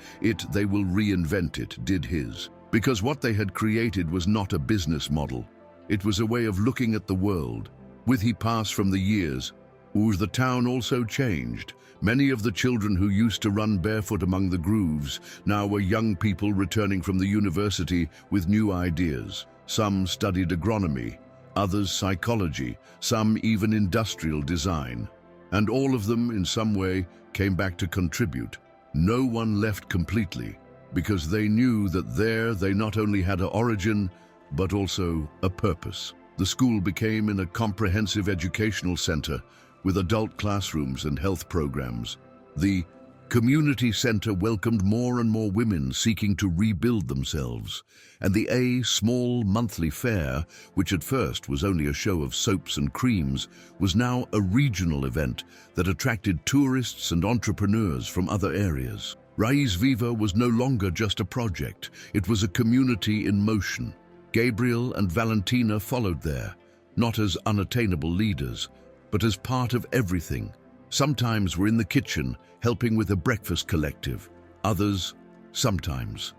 they will reinvent it, did his. Because what they had created was not a business model. It was a way of looking at the world. With he passed from the years, the town also changed. Many of the children who used to run barefoot among the grooves now were young people returning from the university with new ideas. Some studied agronomy, others psychology, some even industrial design. And all of them, in some way, came back to contribute. No one left completely, because they knew that there they not only had an origin, but also a purpose. The school became a comprehensive educational center, with adult classrooms and health programs. The community center welcomed more and more women seeking to rebuild themselves, and the small monthly fair, which at first was only a show of soaps and creams, was now a regional event that attracted tourists and entrepreneurs from other areas. Raiz Viva was no longer just a project, it was a community in motion. Gabriel and Valentina followed there, not as unattainable leaders, but as part of everything. Sometimes were in the kitchen, helping with a breakfast collective. Others, sometimes.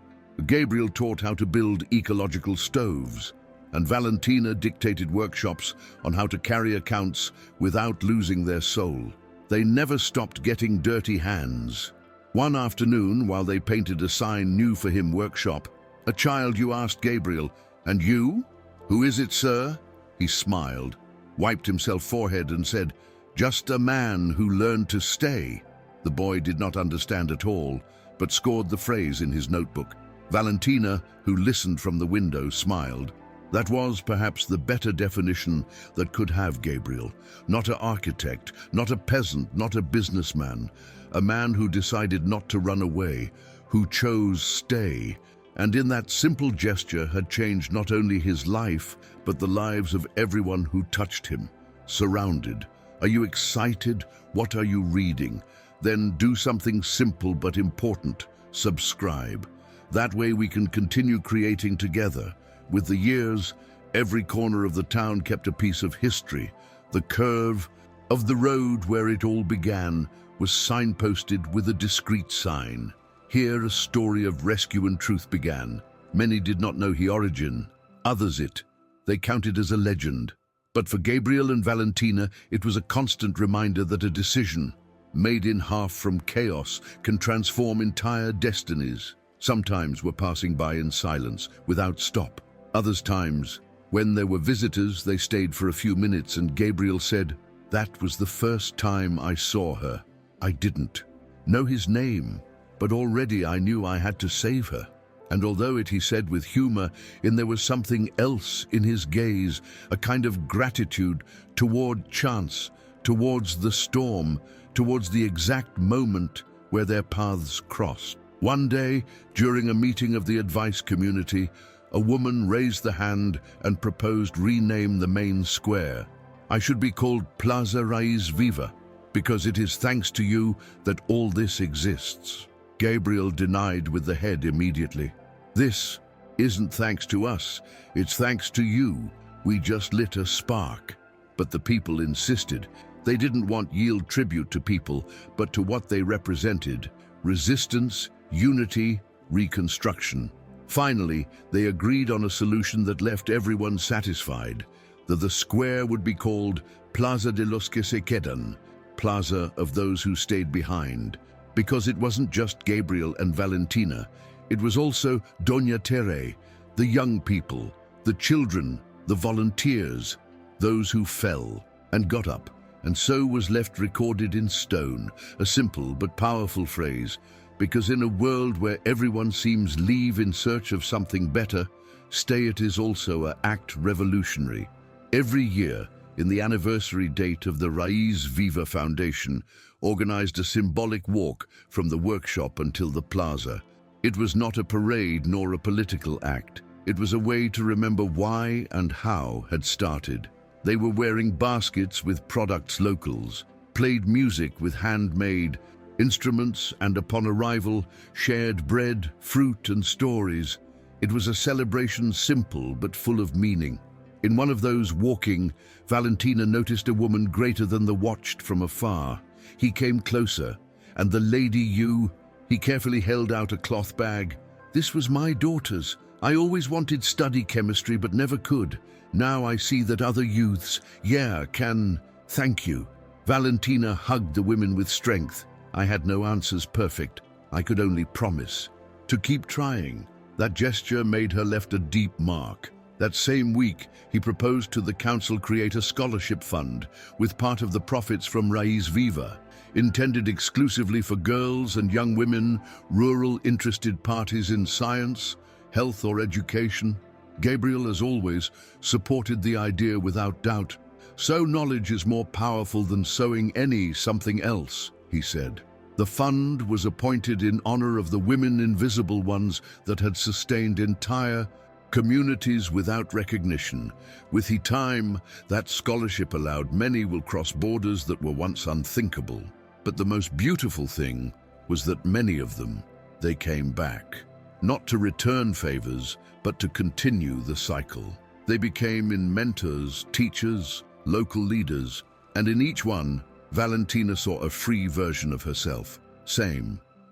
Gabriel taught how to build ecological stoves, and Valentina dictated workshops on how to carry accounts without losing their soul. They never stopped getting dirty hands. One afternoon, while they painted a sign new for him workshop, a child asked Gabriel, "And you? Who is it, sir?" He smiled, wiped himself forehead and said, "Just a man who learned to stay." The boy did not understand at all, but scored the phrase in his notebook. Valentina, who listened from the window, smiled. That was perhaps the better definition that could have Gabriel. Not an architect, not a peasant, not a businessman. A man who decided not to run away, who chose stay. And in that simple gesture had changed not only his life, but the lives of everyone who touched him. Surrounded. Are you excited? What are you reading? Then do something simple but important. Subscribe. That way we can continue creating together. With the years, every corner of the town kept a piece of history. The curve of the road where it all began was signposted with a discreet sign. Here a story of rescue and truth began. Many did not know his origin, others it. They counted as a legend. But for Gabriel and Valentina, it was a constant reminder that a decision, made in half from chaos, can transform entire destinies. Sometimes we're passing by in silence, without stop. Others times, when there were visitors, they stayed for a few minutes, and Gabriel said, "That was the first time I saw her. I didn't know his name, but already I knew I had to save her." And although it, he said with humor, there was something else in his gaze, a kind of gratitude toward chance, towards the storm, towards the exact moment where their paths crossed. One day, during a meeting of the advice community, a woman raised the hand and proposed rename the main square. "I should be called Plaza Raiz Viva, because it is thanks to you that all this exists." Gabriel denied with the head immediately. "This isn't thanks to us, it's thanks to you. We just lit a spark." But the people insisted. They didn't want yield tribute to people, but to what they represented: resistance, unity, reconstruction. Finally, they agreed on a solution that left everyone satisfied, that the square would be called Plaza de los que se quedan, Plaza of those who stayed behind. Because it wasn't just Gabriel and Valentina, it was also Doña Tere, the young people, the children, the volunteers, those who fell and got up, and so was left recorded in stone, a simple but powerful phrase, because in a world where everyone seems leave in search of something better, stay it is also an act revolutionary. Every year, in the anniversary date of the Raiz Viva Foundation, organized a symbolic walk from the workshop until the plaza. It was not a parade nor a political act. It was a way to remember why and how had started. They were wearing baskets with products locals, played music with handmade instruments, and upon arrival, shared bread, fruit, and stories. It was a celebration simple but full of meaning. In one of those walking, Valentina noticed a woman greater than the watched from afar. He came closer, and the lady he carefully held out a cloth bag. "This was my daughter's. I always wanted study chemistry but never could. Now I see that other youths, can. Thank you." Valentina hugged the women with strength. "I had no answers perfect. I could only promise to keep trying." That gesture made her left a deep mark. That same week, he proposed to the council create a scholarship fund with part of the profits from Raiz Viva, intended exclusively for girls and young women, rural interested parties in science, health or education. Gabriel, as always, supported the idea without doubt. "So knowledge is more powerful than sowing something else," he said. The fund was appointed in honor of the women, invisible ones that had sustained entire communities without recognition. With time, that scholarship allowed many will cross borders that were once unthinkable. But the most beautiful thing was that many of them, they came back. Not to return favors, but to continue the cycle. They became mentors, teachers, local leaders, and in each one, Valentina saw a free version of herself.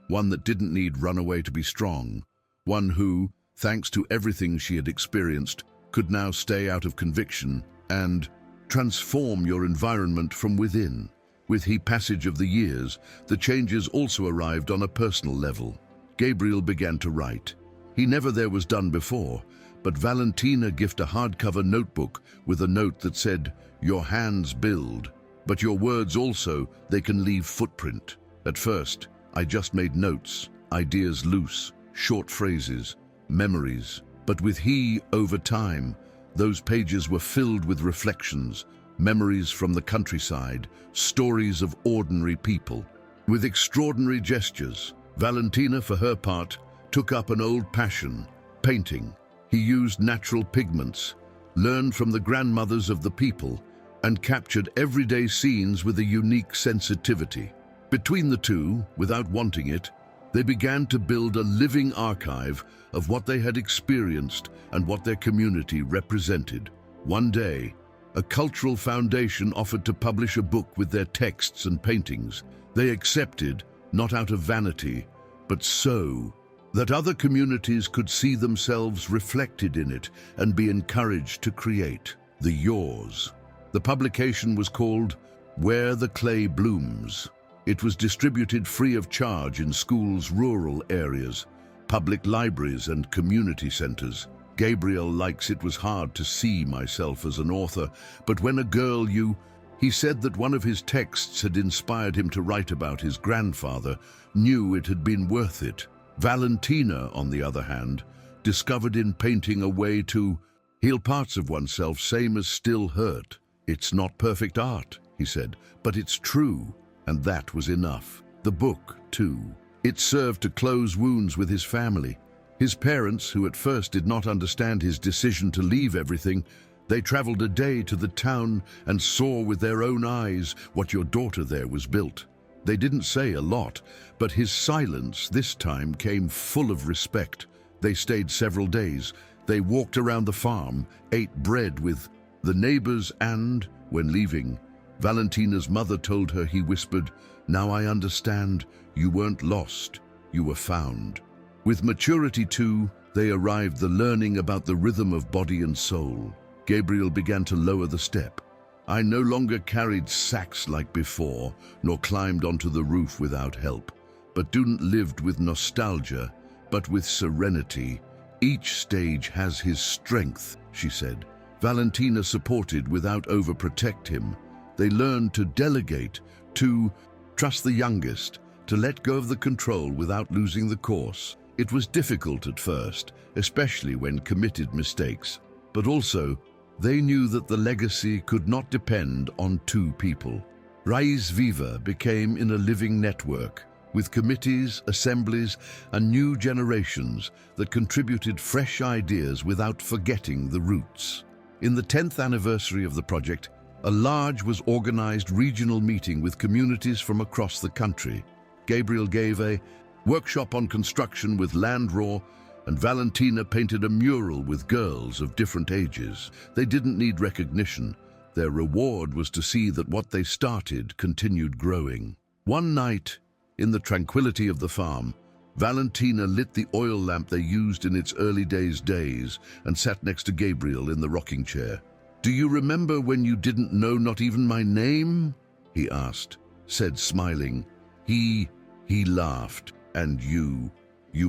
One that didn't need runaway to be strong. One who, thanks to everything she had experienced, could now stay out of conviction and transform your environment from within. With the passage of the years, the changes also arrived on a personal level. Gabriel began to write. He never there was done before, but Valentina gifted a hardcover notebook with a note that said, "Your hands build, but your words also, they can leave footprint." At first, I just made notes, ideas loose, short phrases, memories. But with he, over time, those pages were filled with reflections, memories from the countryside, stories of ordinary people. With extraordinary gestures, Valentina, for her part, took up an old passion, painting. He used natural pigments, learned from the grandmothers of the people, and captured everyday scenes with a unique sensitivity. Between the two, without wanting it, they began to build a living archive of what they had experienced and what their community represented. One day, a cultural foundation offered to publish a book with their texts and paintings. They accepted, not out of vanity, but so that other communities could see themselves reflected in it and be encouraged to create. The Yours. The publication was called Where the Clay Blooms. It was distributed free of charge in schools' rural areas, public libraries and community centers. Gabriel likes it was hard to see myself as an author, but when a girl he said that one of his texts had inspired him to write about his grandfather, knew it had been worth it. Valentina, on the other hand, discovered in painting a way to heal parts of oneself same as still hurt. It's not perfect art, he said, but it's true. And that was enough. The book, too. It served to close wounds with his family. His parents, who at first did not understand his decision to leave everything, they traveled a day to the town and saw with their own eyes what your daughter there was built. They didn't say a lot, but his silence this time came full of respect. They stayed several days. They walked around the farm, ate bread with the neighbors and, when leaving, Valentina's mother told her, he whispered, "Now I understand, you weren't lost, you were found." With maturity too, they arrived the learning about the rhythm of body and soul. Gabriel began to lower the step. I no longer carried sacks like before, nor climbed onto the roof without help, but didn't lived with nostalgia, but with serenity. Each stage has his strength, she said. Valentina supported without overprotect him. They learned to delegate, to trust the youngest, to let go of the control without losing the course. It was difficult at first, especially when committed mistakes, but also they knew that the legacy could not depend on two people. Raiz Viva became in a living network, with committees, assemblies, and new generations that contributed fresh ideas without forgetting the roots. In the 10th anniversary of the project, a large was organized regional meeting with communities from across the country. Gabriel gave a workshop on construction with land raw, and Valentina painted a mural with girls of different ages. They didn't need recognition. Their reward was to see that what they started continued growing. One night, in the tranquility of the farm, Valentina lit the oil lamp they used in its early days and sat next to Gabriel in the rocking chair. "Do you remember when you didn't know not even my name?" he asked, said smiling. He laughed. "And you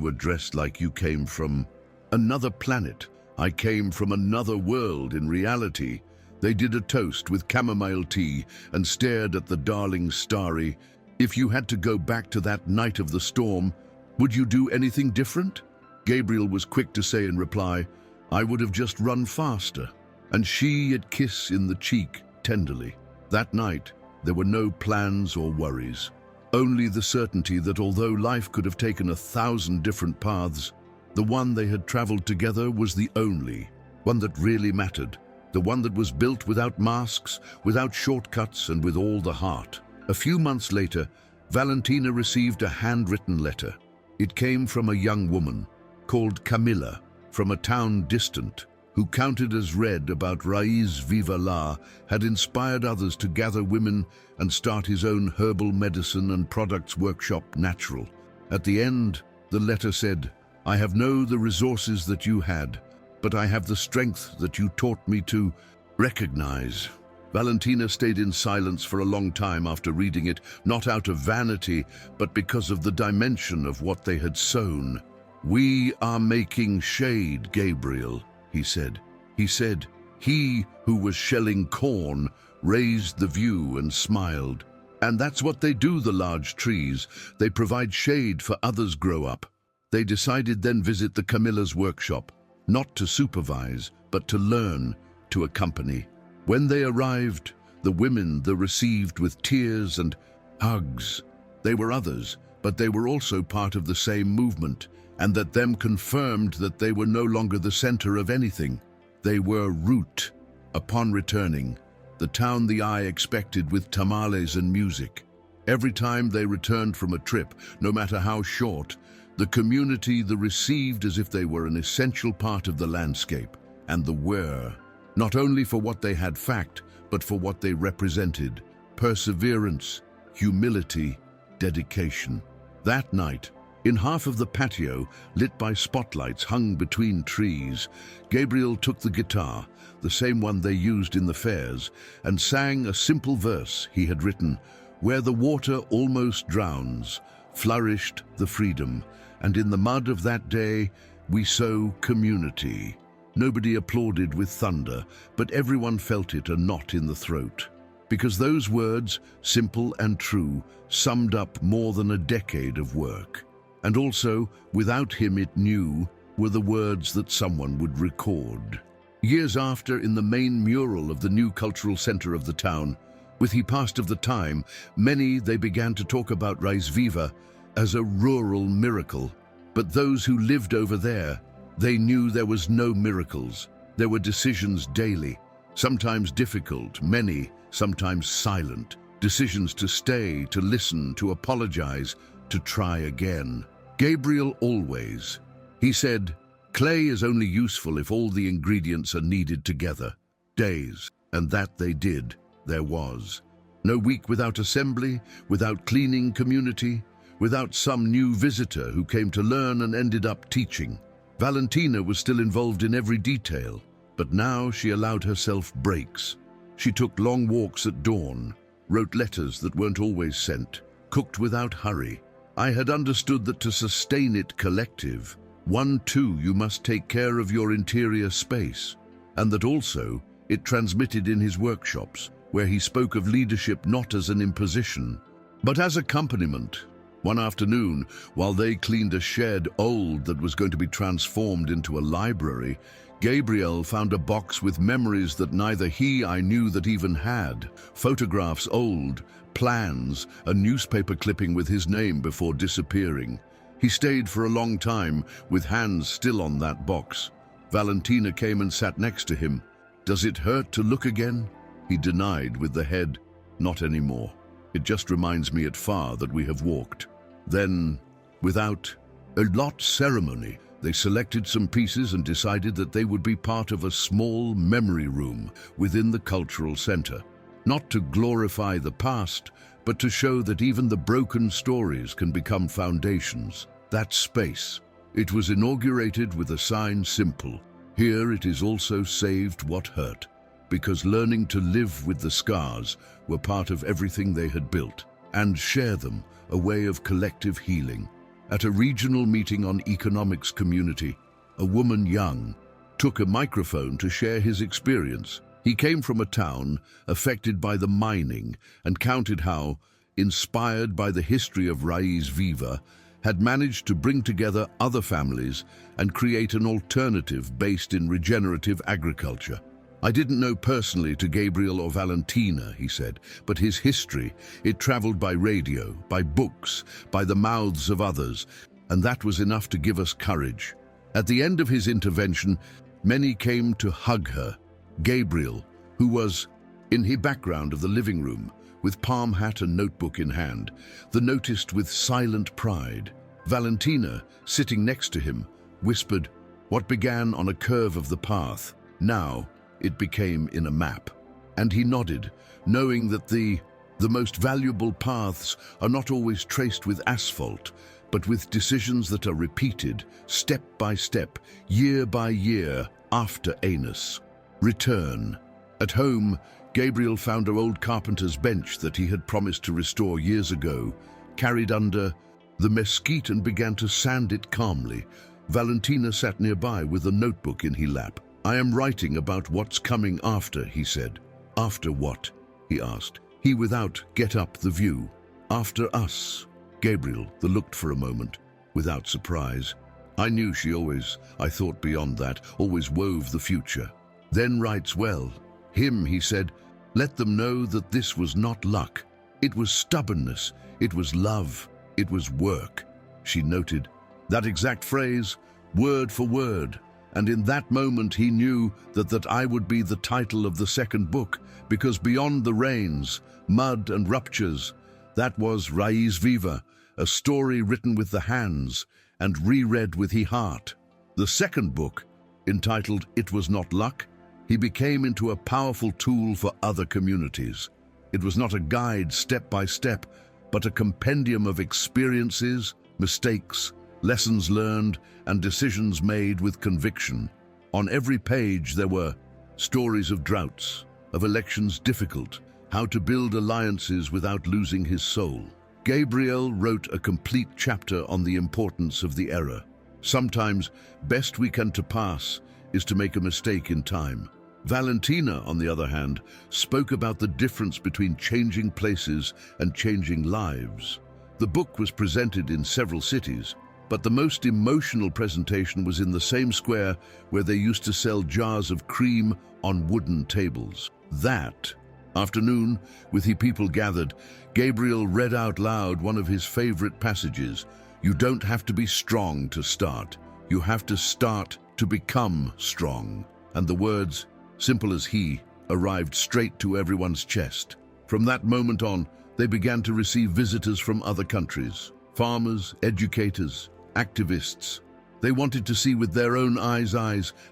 were dressed like you came from another planet. I came from another world in reality." They did a toast with chamomile tea and stared at the darling starry. "If you had to go back to that night of the storm, would you do anything different?" Gabriel was quick to say in reply, "I would have just run faster." And she'd kiss in the cheek tenderly. That night, there were no plans or worries. Only the certainty that although life could have taken 1,000 different paths, the one they had traveled together was the only one that really mattered, the one that was built without masks, without shortcuts, and with all the heart. A few months later, Valentina received a handwritten letter. It came from a young woman called Camilla from a town distant, who counted as read about Raiz Viva La, had inspired others to gather women and start his own herbal medicine and products workshop Natural. At the end, the letter said, "I have no the resources that you had, but I have the strength that you taught me to recognize." Valentina stayed in silence for a long time after reading it, not out of vanity, but because of the dimension of what they had sown. "We are making shade, Gabriel," he said. He said, "He who was shelling corn raised the view and smiled. And that's what they do, the large trees. They provide shade for others grow up. They decided then visit the Camilla's workshop, not to supervise, but to learn, to accompany. When they arrived, the women they received with tears and hugs. They were others, but they were also part of the same movement, and that them confirmed that they were no longer the center of anything. They were root. Upon returning, the town the eye expected with tamales and music. Every time they returned from a trip, no matter how short, the community the received as if they were an essential part of the landscape, and the were, not only for what they had fact, but for what they represented: perseverance, humility, dedication. That night, in half of the patio, lit by spotlights hung between trees, Gabriel took the guitar, the same one they used in the fairs, and sang a simple verse he had written: "Where the water almost drowns, flourished the freedom, and in the mud of that day we sow community." Nobody applauded with thunder, but everyone felt it a knot in the throat. Because those words, simple and true, summed up more than a decade of work. And also, without him it knew, were the words that someone would record. Years after, in the main mural of the new cultural center of the town, with he past of the time, many they began to talk about Rais Viva as a rural miracle. But those who lived over there, they knew there was no miracles. There were decisions daily, sometimes difficult, many, sometimes silent. Decisions to stay, to listen, to apologize, to try again. Gabriel always. He said, clay is only useful if all the ingredients are kneaded together. Days, and that they did, there was. No week without assembly, without cleaning community, without some new visitor who came to learn and ended up teaching. Valentina was still involved in every detail, but now she allowed herself breaks. She took long walks at dawn, wrote letters that weren't always sent, cooked without hurry. I had understood that to sustain it collective, one too you must take care of your interior space, and that also it transmitted in his workshops, where he spoke of leadership not as an imposition, but as accompaniment. One afternoon, while they cleaned a shed old that was going to be transformed into a library, Gabriel found a box with memories that neither I knew that even had. Photographs old, plans, a newspaper clipping with his name before disappearing. He stayed for a long time, with hands still on that box. Valentina came and sat next to him. "Does it hurt to look again?" He denied with the head, "Not anymore. It just reminds me at far that we have walked." Then, without a lot ceremony, they selected some pieces and decided that they would be part of a small memory room within the cultural center. Not to glorify the past, but to show that even the broken stories can become foundations. That space. It was inaugurated with a sign simple: "Here it is also saved what hurt," because learning to live with the scars were part of everything they had built, and share them, a way of collective healing. At a regional meeting on economics community, a woman young took a microphone to share his experience. He came from a town affected by the mining and counted how, inspired by the history of Rais Viva, had managed to bring together other families and create an alternative based in regenerative agriculture. "I didn't know personally to Gabriel or Valentina," he said, "but his history, it traveled by radio, by books, by the mouths of others, and that was enough to give us courage." At the end of his intervention, many came to hug her. Gabriel, who was in the background of the living room, with palm hat and notebook in hand, the noticed with silent pride. Valentina, sitting next to him, whispered, "What began on a curve of the path, now it became in a map." And he nodded, knowing that the most valuable paths are not always traced with asphalt, but with decisions that are repeated, step by step, year by year, after anus. Return. At home, Gabriel found her old carpenter's bench that he had promised to restore years ago, carried under the mesquite and began to sand it calmly. Valentina sat nearby with a notebook in her lap. "I am writing about what's coming after," he said. "After what?" he asked. He without get up the view. After us. Gabriel, the looked for a moment, without surprise. I knew she always, I thought beyond that, always wove the future. Then writes well. Him, he said, let them know that this was not luck. It was stubbornness, it was love, it was work. She noted that exact phrase, word for word, and in that moment he knew that I would be the title of the second book, because beyond the rains, mud and ruptures, that was Raiz Viva, a story written with the hands and reread with the heart. The second book, entitled It Was Not Luck, he became into a powerful tool for other communities. It was not a guide step by step, but a compendium of experiences, mistakes, lessons learned, and decisions made with conviction. On every page there were stories of droughts, of elections difficult, how to build alliances without losing his soul. Gabriel wrote a complete chapter on the importance of the error. Sometimes, best we can to pass is to make a mistake in time. Valentina, on the other hand, spoke about the difference between changing places and changing lives. The book was presented in several cities, but the most emotional presentation was in the same square where they used to sell jars of cream on wooden tables. That afternoon, with the people gathered, Gabriel read out loud one of his favorite passages. You don't have to be strong to start. You have to start to become strong. And the words, simple as he, arrived straight to everyone's chest. From that moment on, they began to receive visitors from other countries, farmers, educators, activists. They wanted to see with their own eyes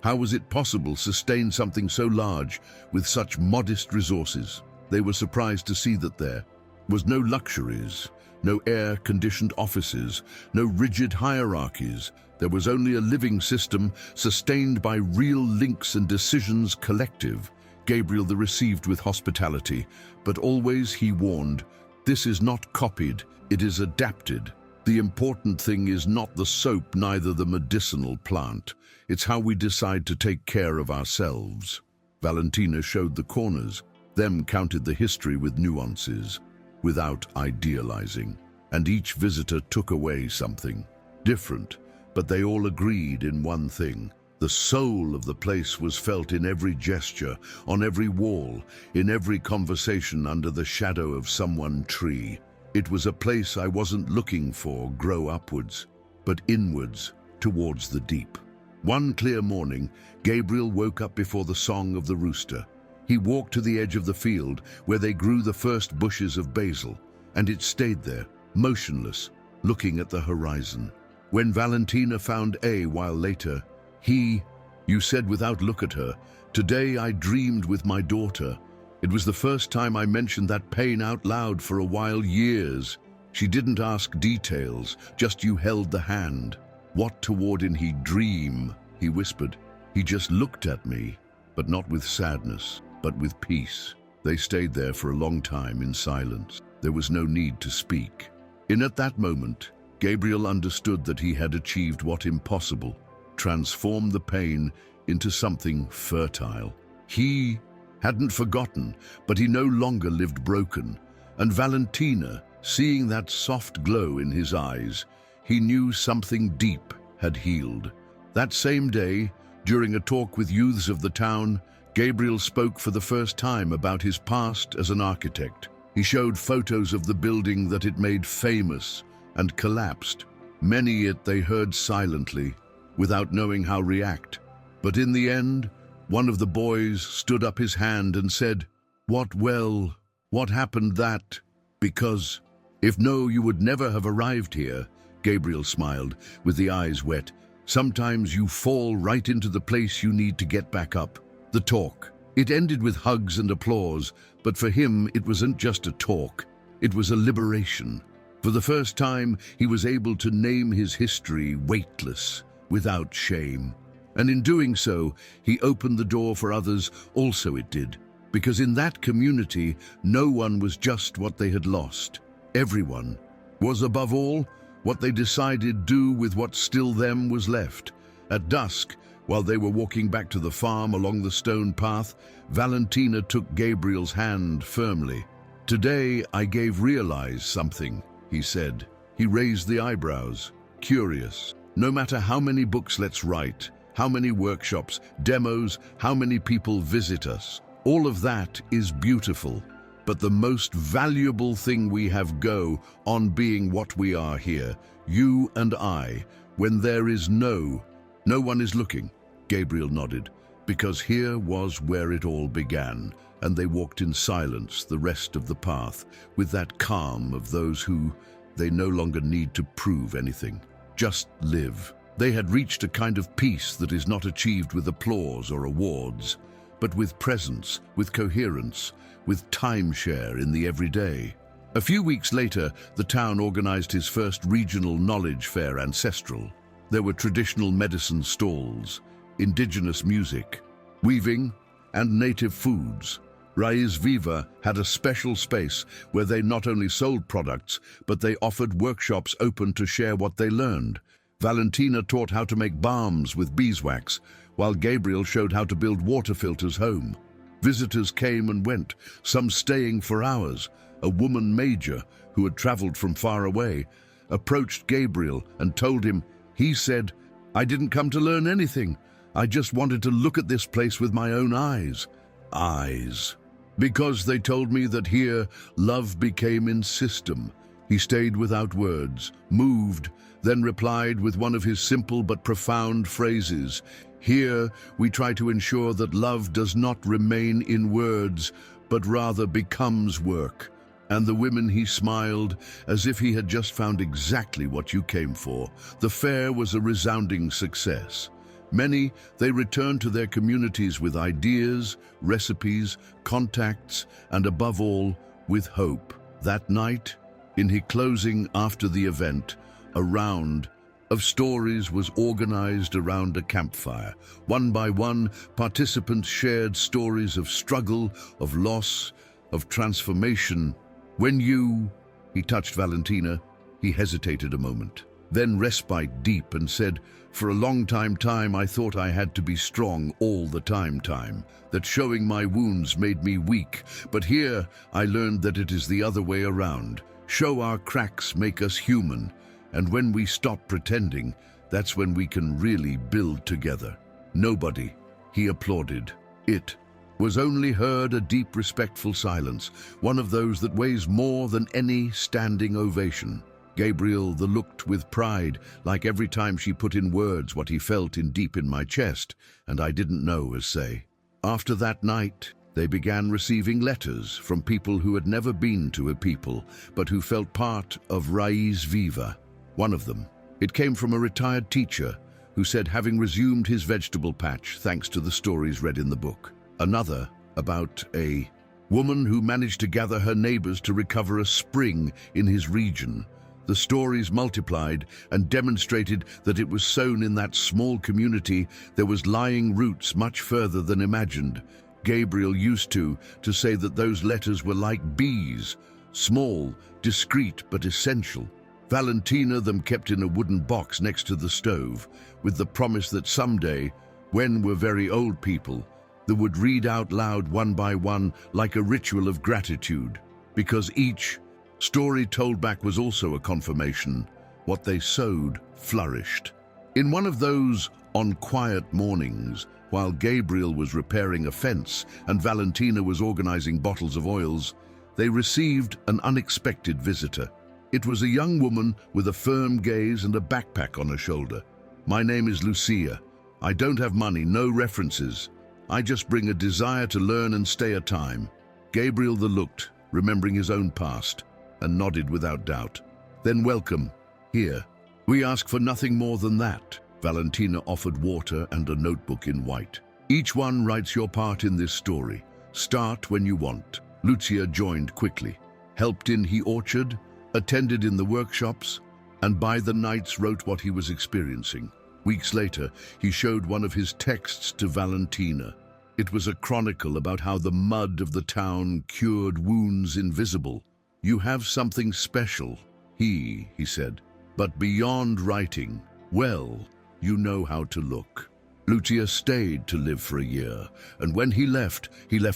how was it possible to sustain something so large with such modest resources. They were surprised to see that there was no luxuries, no air-conditioned offices, no rigid hierarchies. There was only a living system sustained by real links and decisions collective. Gabriel the received with hospitality, but always he warned, this is not copied, it is adapted. The important thing is not the soap, neither the medicinal plant. It's how we decide to take care of ourselves. Valentina showed the corners, them counted the history with nuances, without idealizing. And each visitor took away something different, but they all agreed in one thing. The soul of the place was felt in every gesture, on every wall, in every conversation under the shadow of someone tree. It was a place I wasn't looking for grow upwards, but inwards, towards the deep. One clear morning, Gabriel woke up before the song of the rooster. He walked to the edge of the field where they grew the first bushes of basil, and it stayed there, motionless, looking at the horizon. When Valentina found a while later, you said without look at her, today I dreamed with my daughter. It was the first time I mentioned that pain out loud for a while, years. She didn't ask details, just you held the hand. What toward in he dream, he whispered. He just looked at me, but not with sadness, but with peace. They stayed there for a long time in silence. There was no need to speak. At that moment, Gabriel understood that he had achieved what impossible, transformed the pain into something fertile. He hadn't forgotten, but he no longer lived broken. And Valentina, seeing that soft glow in his eyes, he knew something deep had healed. That same day, during a talk with youths of the town, Gabriel spoke for the first time about his past as an architect. He showed photos of the building that it made famous and collapsed. Many yet they heard silently, without knowing how react. But in the end, one of the boys stood up his hand and said, what happened that? Because, if no, you would never have arrived here. Gabriel smiled, with the eyes wet. Sometimes you fall right into the place you need to get back up. The talk. It ended with hugs and applause, but for him it wasn't just a talk. It was a liberation. For the first time, he was able to name his history weightless, without shame. And in doing so, he opened the door for others also it did. Because in that community, no one was just what they had lost. Everyone was, above all, what they decided do with what still them was left. At dusk, while they were walking back to the farm along the stone path, Valentina took Gabriel's hand firmly. Today I gave realize something, he said. He raised the eyebrows, curious. No matter how many books let's write, how many workshops, demos, how many people visit us, all of that is beautiful. But the most valuable thing we have go on being what we are here, you and I, when there is no one is looking. Gabriel nodded, because here was where it all began, and they walked in silence the rest of the path, with that calm of those who they no longer need to prove anything, just live. They had reached a kind of peace that is not achieved with applause or awards, but with presence, with coherence, with timeshare in the everyday. A few weeks later, the town organized his first regional knowledge fair ancestral. There were traditional medicine stalls, indigenous music, weaving, and native foods. Raiz Viva had a special space where they not only sold products, but they offered workshops open to share what they learned. Valentina taught how to make balms with beeswax, while Gabriel showed how to build water filters home. Visitors came and went, some staying for hours. A woman major, who had traveled from far away, approached Gabriel and told him, he said, "I didn't come to learn anything. I just wanted to look at this place with my own eyes." Eyes. Because they told me that here love became in system. He stayed without words, moved, then replied with one of his simple but profound phrases. Here we try to ensure that love does not remain in words, but rather becomes work. And the women, he smiled, as if he had just found exactly what you came for. The fair was a resounding success. Many, they returned to their communities with ideas, recipes, contacts, and above all, with hope. That night, in his closing after the event, a round of stories was organized around a campfire. One by one, participants shared stories of struggle, of loss, of transformation. When he touched Valentina, he hesitated a moment, then respite deep and said, "For a long time I thought I had to be strong all the time, that showing my wounds made me weak, but here I learned that it is the other way around. Show our cracks make us human, and when we stop pretending, that's when we can really build together." Nobody, he applauded. It was only heard a deep respectful silence, one of those that weighs more than any standing ovation. Gabriel looked with pride, like every time she put in words what he felt in deep in my chest, and I didn't know as say. After that night, they began receiving letters from people who had never been to a people, but who felt part of Raiz Viva. One of them, it came from a retired teacher who said having resumed his vegetable patch thanks to the stories read in the book. Another about a woman who managed to gather her neighbors to recover a spring in his region. The stories multiplied and demonstrated that it was sown in that small community there was lying roots much further than imagined. Gabriel used to say that those letters were like bees, small, discreet but essential. Valentina them kept in a wooden box next to the stove, with the promise that someday, when we're very old people, they would read out loud one by one like a ritual of gratitude, because each story told back was also a confirmation. What they sowed flourished. In one of those on quiet mornings, while Gabriel was repairing a fence and Valentina was organizing bottles of oils, they received an unexpected visitor. It was a young woman with a firm gaze and a backpack on her shoulder. "My name is Lucia. I don't have money, no references. I just bring a desire to learn and stay a time." Gabriel looked, remembering his own past, and nodded without doubt. "Then welcome, here. We ask for nothing more than that." Valentina offered water and a notebook in white. "Each one writes your part in this story. Start when you want." Lucia joined quickly, helped in the orchard, attended in the workshops, and by the nights wrote what he was experiencing. Weeks later, he showed one of his texts to Valentina. It was a chronicle about how the mud of the town cured wounds invisible. "You have something special," he said, "but beyond writing, well, you know how to look." Lucia stayed to live for a year, and when he left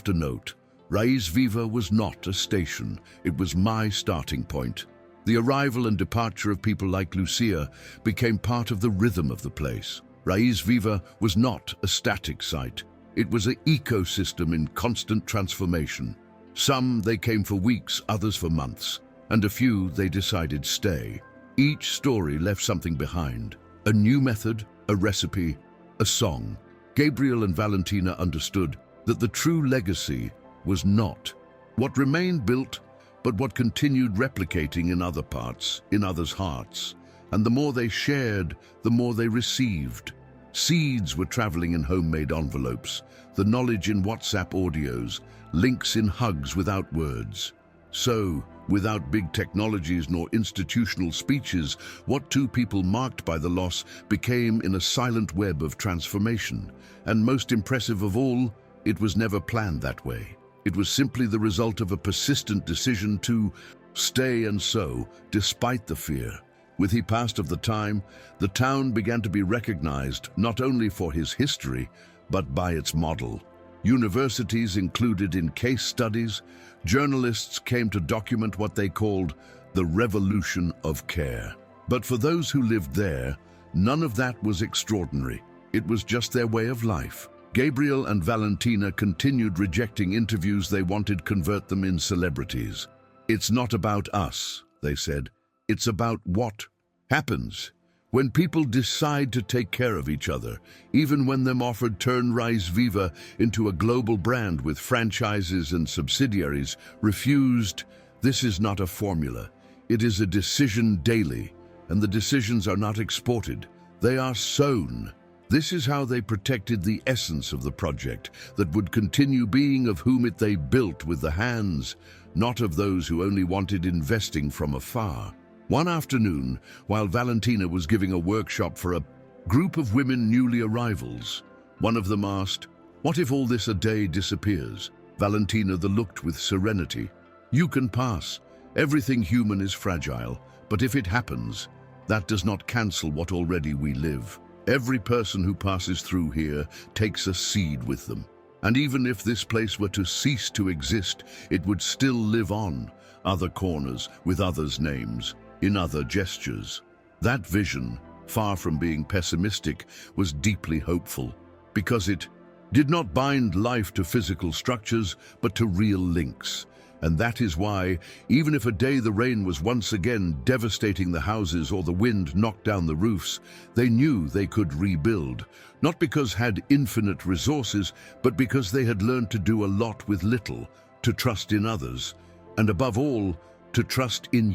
a note. Raiz Viva was not a station, it was my starting point. The arrival and departure of people like Lucia became part of the rhythm of the place. Raiz Viva was not a static site. It was an ecosystem in constant transformation. Some they came for weeks, others for months, and a few they decided stay. Each story left something behind. A new method, a recipe, a song. Gabriel and Valentina understood that the true legacy was not what remained built, but what continued replicating in other parts, in others' hearts. And the more they shared, the more they received. Seeds were traveling in homemade envelopes, the knowledge in WhatsApp audios, links in hugs without words. So, without big technologies nor institutional speeches, what two people marked by the loss became in a silent web of transformation. And most impressive of all, it was never planned that way. It was simply the result of a persistent decision to stay and sow, despite the fear. With the passage of the time, the town began to be recognized not only for his history, but by its model. Universities included in case studies, journalists came to document what they called the revolution of care. But for those who lived there, none of that was extraordinary. It was just their way of life. Gabriel and Valentina continued rejecting interviews they wanted convert them in celebrities. It's not about us, they said. It's about what happens when people decide to take care of each other, even when them offered turn Raiz Viva into a global brand with franchises and subsidiaries, refused. This is not a formula. It is a decision daily, and the decisions are not exported. They are sown. This is how they protected the essence of the project that would continue being of whom it they built with the hands, not of those who only wanted investing from afar. One afternoon, while Valentina was giving a workshop for a group of women newly arrivals, one of them asked, "What if all this a day disappears?" Valentina looked with serenity. "You can pass. Everything human is fragile, but if it happens, that does not cancel what already we live. Every person who passes through here takes a seed with them. And even if this place were to cease to exist, it would still live on, other corners, with others' names, in other gestures." That vision, far from being pessimistic, was deeply hopeful, because it did not bind life to physical structures, but to real links. And that is why, even if a day the rain was once again devastating the houses or the wind knocked down the roofs, they knew they could rebuild, not because had infinite resources, but because they had learned to do a lot with little, to trust in others, and above all, to trust in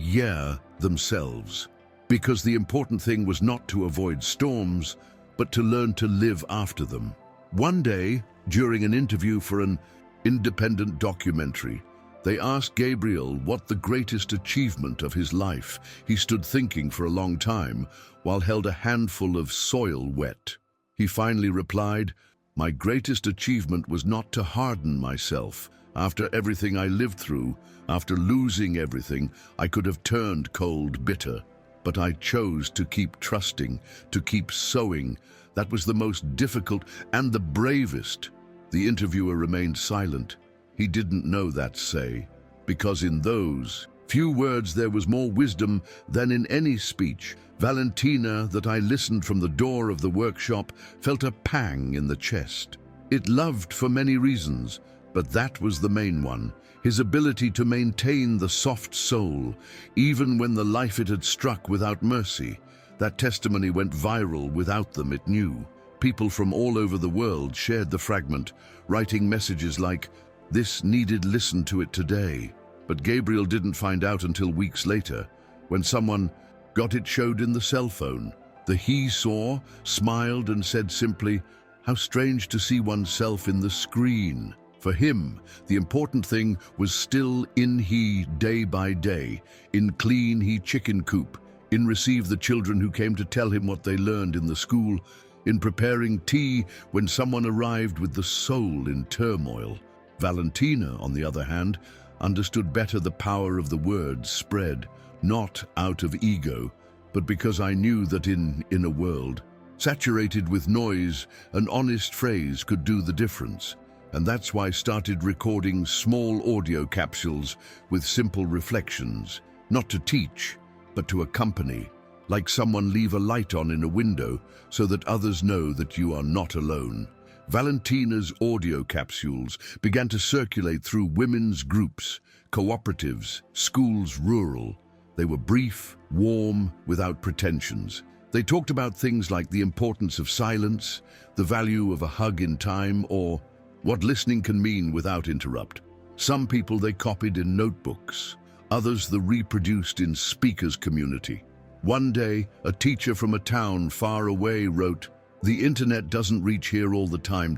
themselves. Because the important thing was not to avoid storms, but to learn to live after them. One day, during an interview for an independent documentary, they asked Gabriel what the greatest achievement of his life. He stood thinking for a long time, while held a handful of soil wet. He finally replied, "My greatest achievement was not to harden myself. After everything I lived through, after losing everything, I could have turned cold, bitter. But I chose to keep trusting, to keep sowing. That was the most difficult and the bravest." The interviewer remained silent. He didn't know that say, because in those few words there was more wisdom than in any speech. Valentina, that I listened from the door of the workshop, felt a pang in the chest. It loved for many reasons, but that was the main one, his ability to maintain the soft soul, even when the life it had struck without mercy. That testimony went viral without them, it knew. People from all over the world shared the fragment, writing messages like, "This needed listen to it today." But Gabriel didn't find out until weeks later, when someone got it showed in the cell phone. The he saw, smiled and said simply, "How strange to see oneself in the screen." For him, the important thing was still in he day by day, in clean he chicken coop, in receive the children who came to tell him what they learned in the school, in preparing tea when someone arrived with the soul in turmoil. Valentina, on the other hand, understood better the power of the words spread, not out of ego, but because I knew that in a world saturated with noise, an honest phrase could do the difference. and that's why I started recording small audio capsules with simple reflections, not to teach, but to accompany, like someone leave a light on in a window so that others know that you are not alone. Valentina's audio capsules began to circulate through women's groups, cooperatives, schools rural. They were brief, warm, without pretensions. They talked about things like the importance of silence, the value of a hug in time, or what listening can mean without interrupt. Some people they copied in notebooks, others they reproduced in speakers' community. One day, a teacher from a town far away wrote, "The internet doesn't reach here all the time,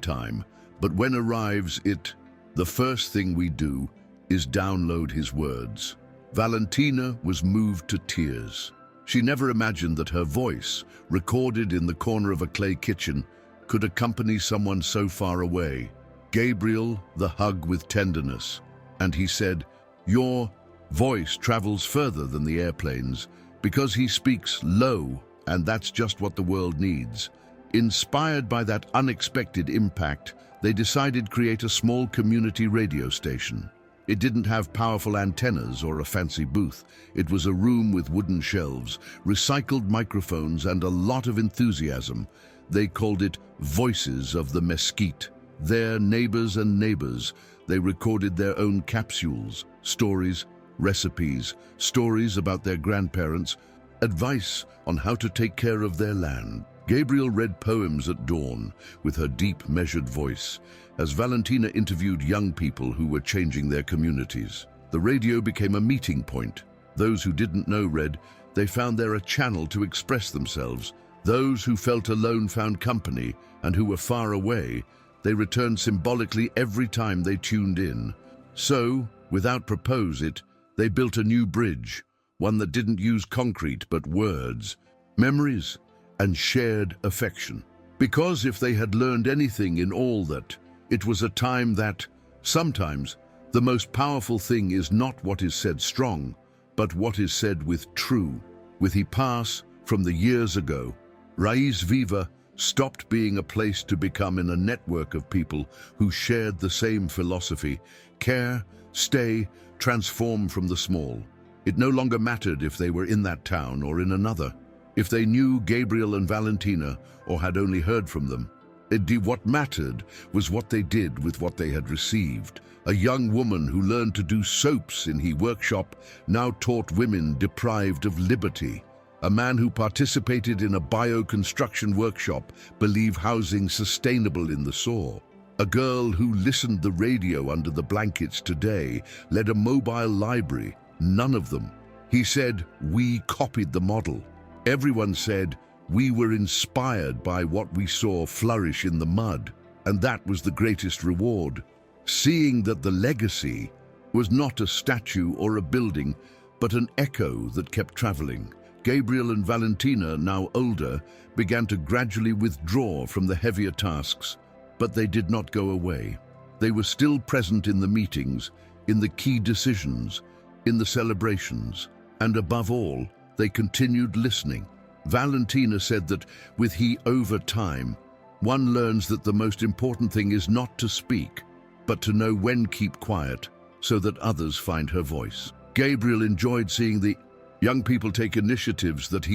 but when arrives the first thing we do is download his words." Valentina was moved to tears. She never imagined that her voice, recorded in the corner of a clay kitchen, could accompany someone so far away. Gabriel, the hug with tenderness, and he said, "Your voice travels further than the airplanes because he speaks low, and that's just what the world needs." Inspired by that unexpected impact, they decided to create a small community radio station. It didn't have powerful antennas or a fancy booth. It was a room with wooden shelves, recycled microphones, and a lot of enthusiasm. They called it Voices of the Mesquite. Their neighbors, they recorded their own capsules, stories, recipes, stories about their grandparents, advice on how to take care of their land. Gabriel read poems at dawn with her deep, measured voice, as Valentina interviewed young people who were changing their communities. The radio became a meeting point. Those who didn't know read, they found there a channel to express themselves. Those who felt alone found company, and who were far away, they returned symbolically every time they tuned in. So, without propose, they built a new bridge, one that didn't use concrete but words, memories, and shared affection. Because if they had learned anything in all that, it was a time that, sometimes, the most powerful thing is not what is said strong, but what is said with true. With he pass from the years ago, Raiz Viva stopped being a place to become in a network of people who shared the same philosophy: care, stay, transform from the small. It no longer mattered if they were in that town or in another, if they knew Gabriel and Valentina or had only heard from them. What mattered was what they did with what they had received. A young woman who learned to do soaps in his workshop now taught women deprived of liberty. A man who participated in a bio-construction workshop believed housing sustainable in the soil. A girl who listened the radio under the blankets today led a mobile library. None of them. He said, "We copied the model." Everyone said, "We were inspired by what we saw flourish in the mud." And that was the greatest reward. Seeing that the legacy was not a statue or a building, but an echo that kept traveling. Gabriel and Valentina, now older, began to gradually withdraw from the heavier tasks, but they did not go away. They were still present in the meetings, in the key decisions, in the celebrations, and above all, they continued listening. Valentina said that with he over time, one learns that the most important thing is not to speak, but to know when keep quiet so that others find her voice. Gabriel enjoyed seeing the young people take initiatives that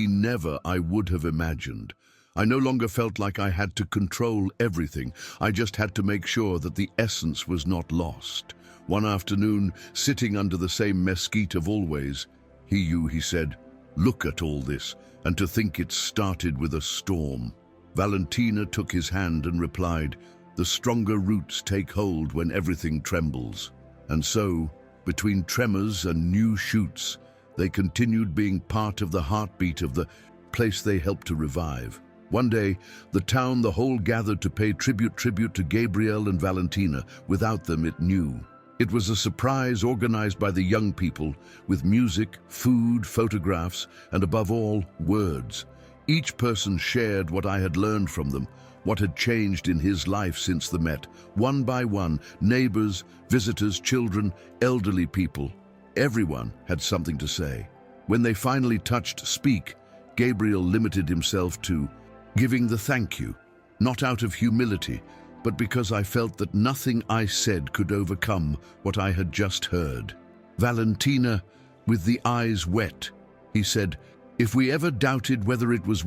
I would have imagined. I no longer felt like I had to control everything. I just had to make sure that the essence was not lost. One afternoon, sitting under the same mesquite of always, he said, "Look at all this, and to think it started with a storm." Valentina took his hand and replied, "The stronger roots take hold when everything trembles." And so, between tremors and new shoots, they continued being part of the heartbeat of the place they helped to revive. One day, the whole gathered to pay tribute to Gabriel and Valentina. Without them, it knew. It was a surprise organized by the young people, with music, food, photographs, and above all, words. Each person shared what I had learned from them, what had changed in his life since the met. One by one, neighbors, visitors, children, elderly people. Everyone had something to say. When they finally touched speak, Gabriel limited himself to giving the thank you, not out of humility, but because I felt that nothing I said could overcome what I had just heard. Valentina, with the eyes wet, he said, "If we ever doubted whether it's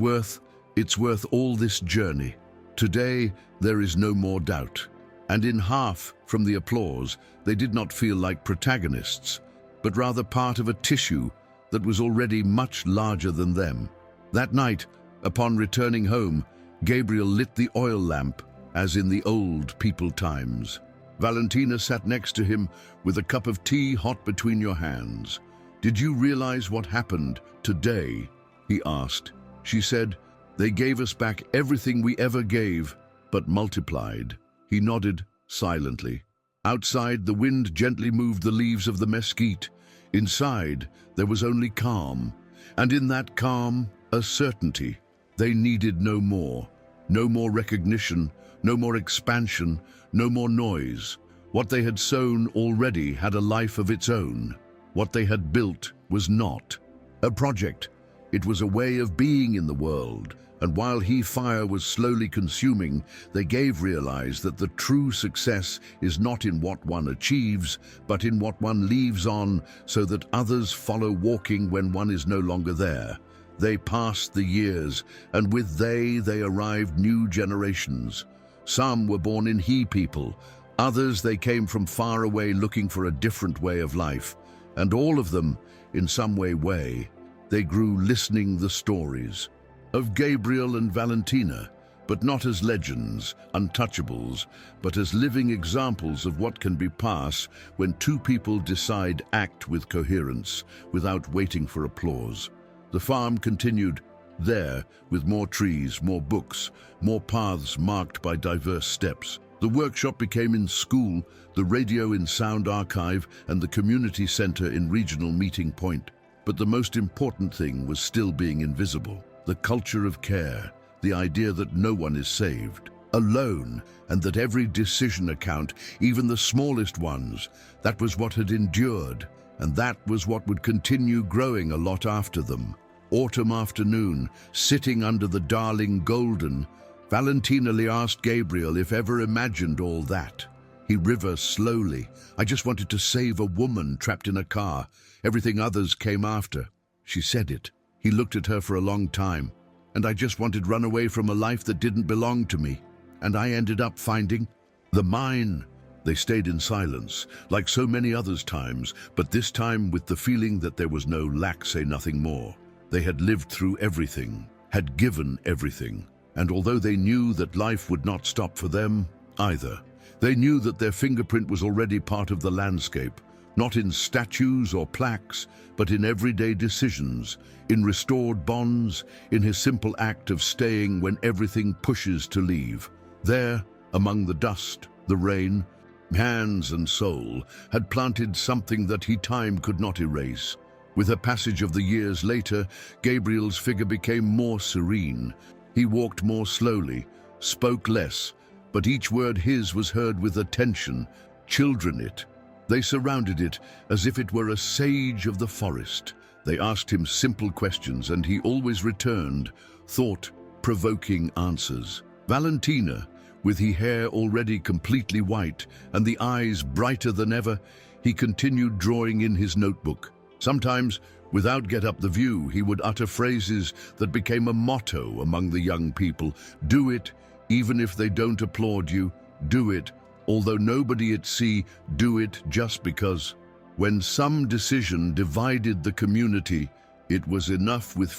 worth all this journey. Today, there is no more doubt." And in half from the applause, they did not feel like protagonists, but rather part of a tissue that was already much larger than them. That night, upon returning home, Gabriel lit the oil lamp, as in the old people times. Valentina sat next to him with a cup of tea hot between your hands. "Did you realize what happened today?" he asked. She said, "They gave us back everything we ever gave, but multiplied." He nodded silently. Outside, the wind gently moved the leaves of the mesquite. Inside, there was only calm, and in that calm, a certainty. They needed no more. No more recognition, no more expansion, no more noise. What they had sown already had a life of its own. What they had built was not a project. It was a way of being in the world. And while fire was slowly consuming, they realized that the true success is not in what one achieves, but in what one leaves on, so that others follow walking when one is no longer there. They passed the years, and with they arrived new generations. Some were born in people, others they came from far away looking for a different way of life. And all of them, in some way, they grew listening the stories of Gabriel and Valentina, but not as legends, untouchables, but as living examples of what can be passed when two people decide act with coherence, without waiting for applause. The farm continued, there, with more trees, more books, more paths marked by diverse steps. The workshop became in school, the radio in sound archive, and the community center in regional meeting point. But the most important thing was still being invisible. The culture of care, the idea that no one is saved alone, and that every decision account, even the smallest ones, that was what had endured, and that was what would continue growing a lot after them. Autumn afternoon, sitting under the darling golden, Valentina asked Gabriel if ever imagined all that. He reversed slowly. "I just wanted to save a woman trapped in a car. Everything others came after." She said it. He looked at her for a long time. "And I just wanted to run away from a life that didn't belong to me. And I ended up finding the mine." They stayed in silence, like so many others times, but this time with the feeling that there was no lack, say nothing more. They had lived through everything, had given everything. And although they knew that life would not stop for them either, they knew that their fingerprint was already part of the landscape, not in statues or plaques, but in everyday decisions, in restored bonds, in his simple act of staying when everything pushes to leave. There, among the dust, the rain, hands and soul had planted something that time could not erase. With the passage of the years later, Gabriel's figure became more serene. He walked more slowly, spoke less, but each word his was heard with attention. Children it. They surrounded it as if it were a sage of the forest. They asked him simple questions, and he always returned thought-provoking answers. Valentina, with her hair already completely white and the eyes brighter than ever, he continued drawing in his notebook. Sometimes, without get up the view, he would utter phrases that became a motto among the young people. "Do it, even if they don't applaud you. Do it, although nobody at see. Do it just because." When some decision divided the community, it was enough with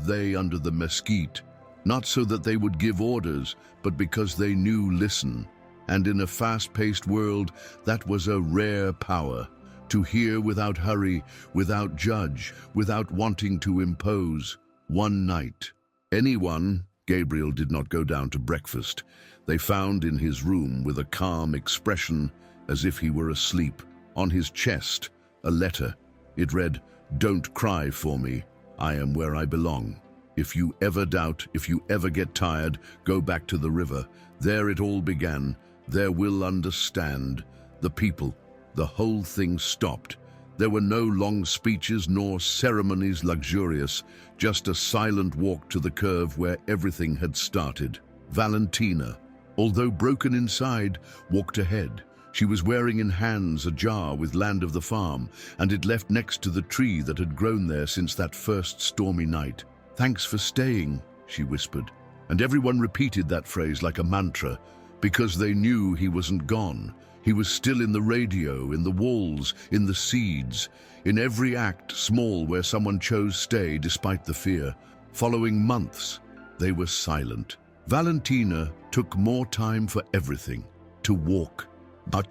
they under the mesquite, not so that they would give orders, but because they knew listen. And in a fast-paced world, that was a rare power. To hear without hurry, without judge, without wanting to impose. One night, anyone, Gabriel did not go down to breakfast. They found in his room with a calm expression, as if he were asleep. On his chest, a letter. It read, "Don't cry for me. I am where I belong. If you ever doubt, if you ever get tired, go back to the river. There it all began. There will understand. The people." The whole thing stopped. There were no long speeches nor ceremonies luxurious, just a silent walk to the curve where everything had started. Valentina, although broken inside, walked ahead. She was wearing in hands a jar with land of the farm, and it left next to the tree that had grown there since that first stormy night. "Thanks for staying," she whispered. And everyone repeated that phrase like a mantra, because they knew he wasn't gone. He was still in the radio, in the walls, in the seeds, in every act small where someone chose stay despite the fear. Following months, they were silent. Valentina took more time for everything, to walk,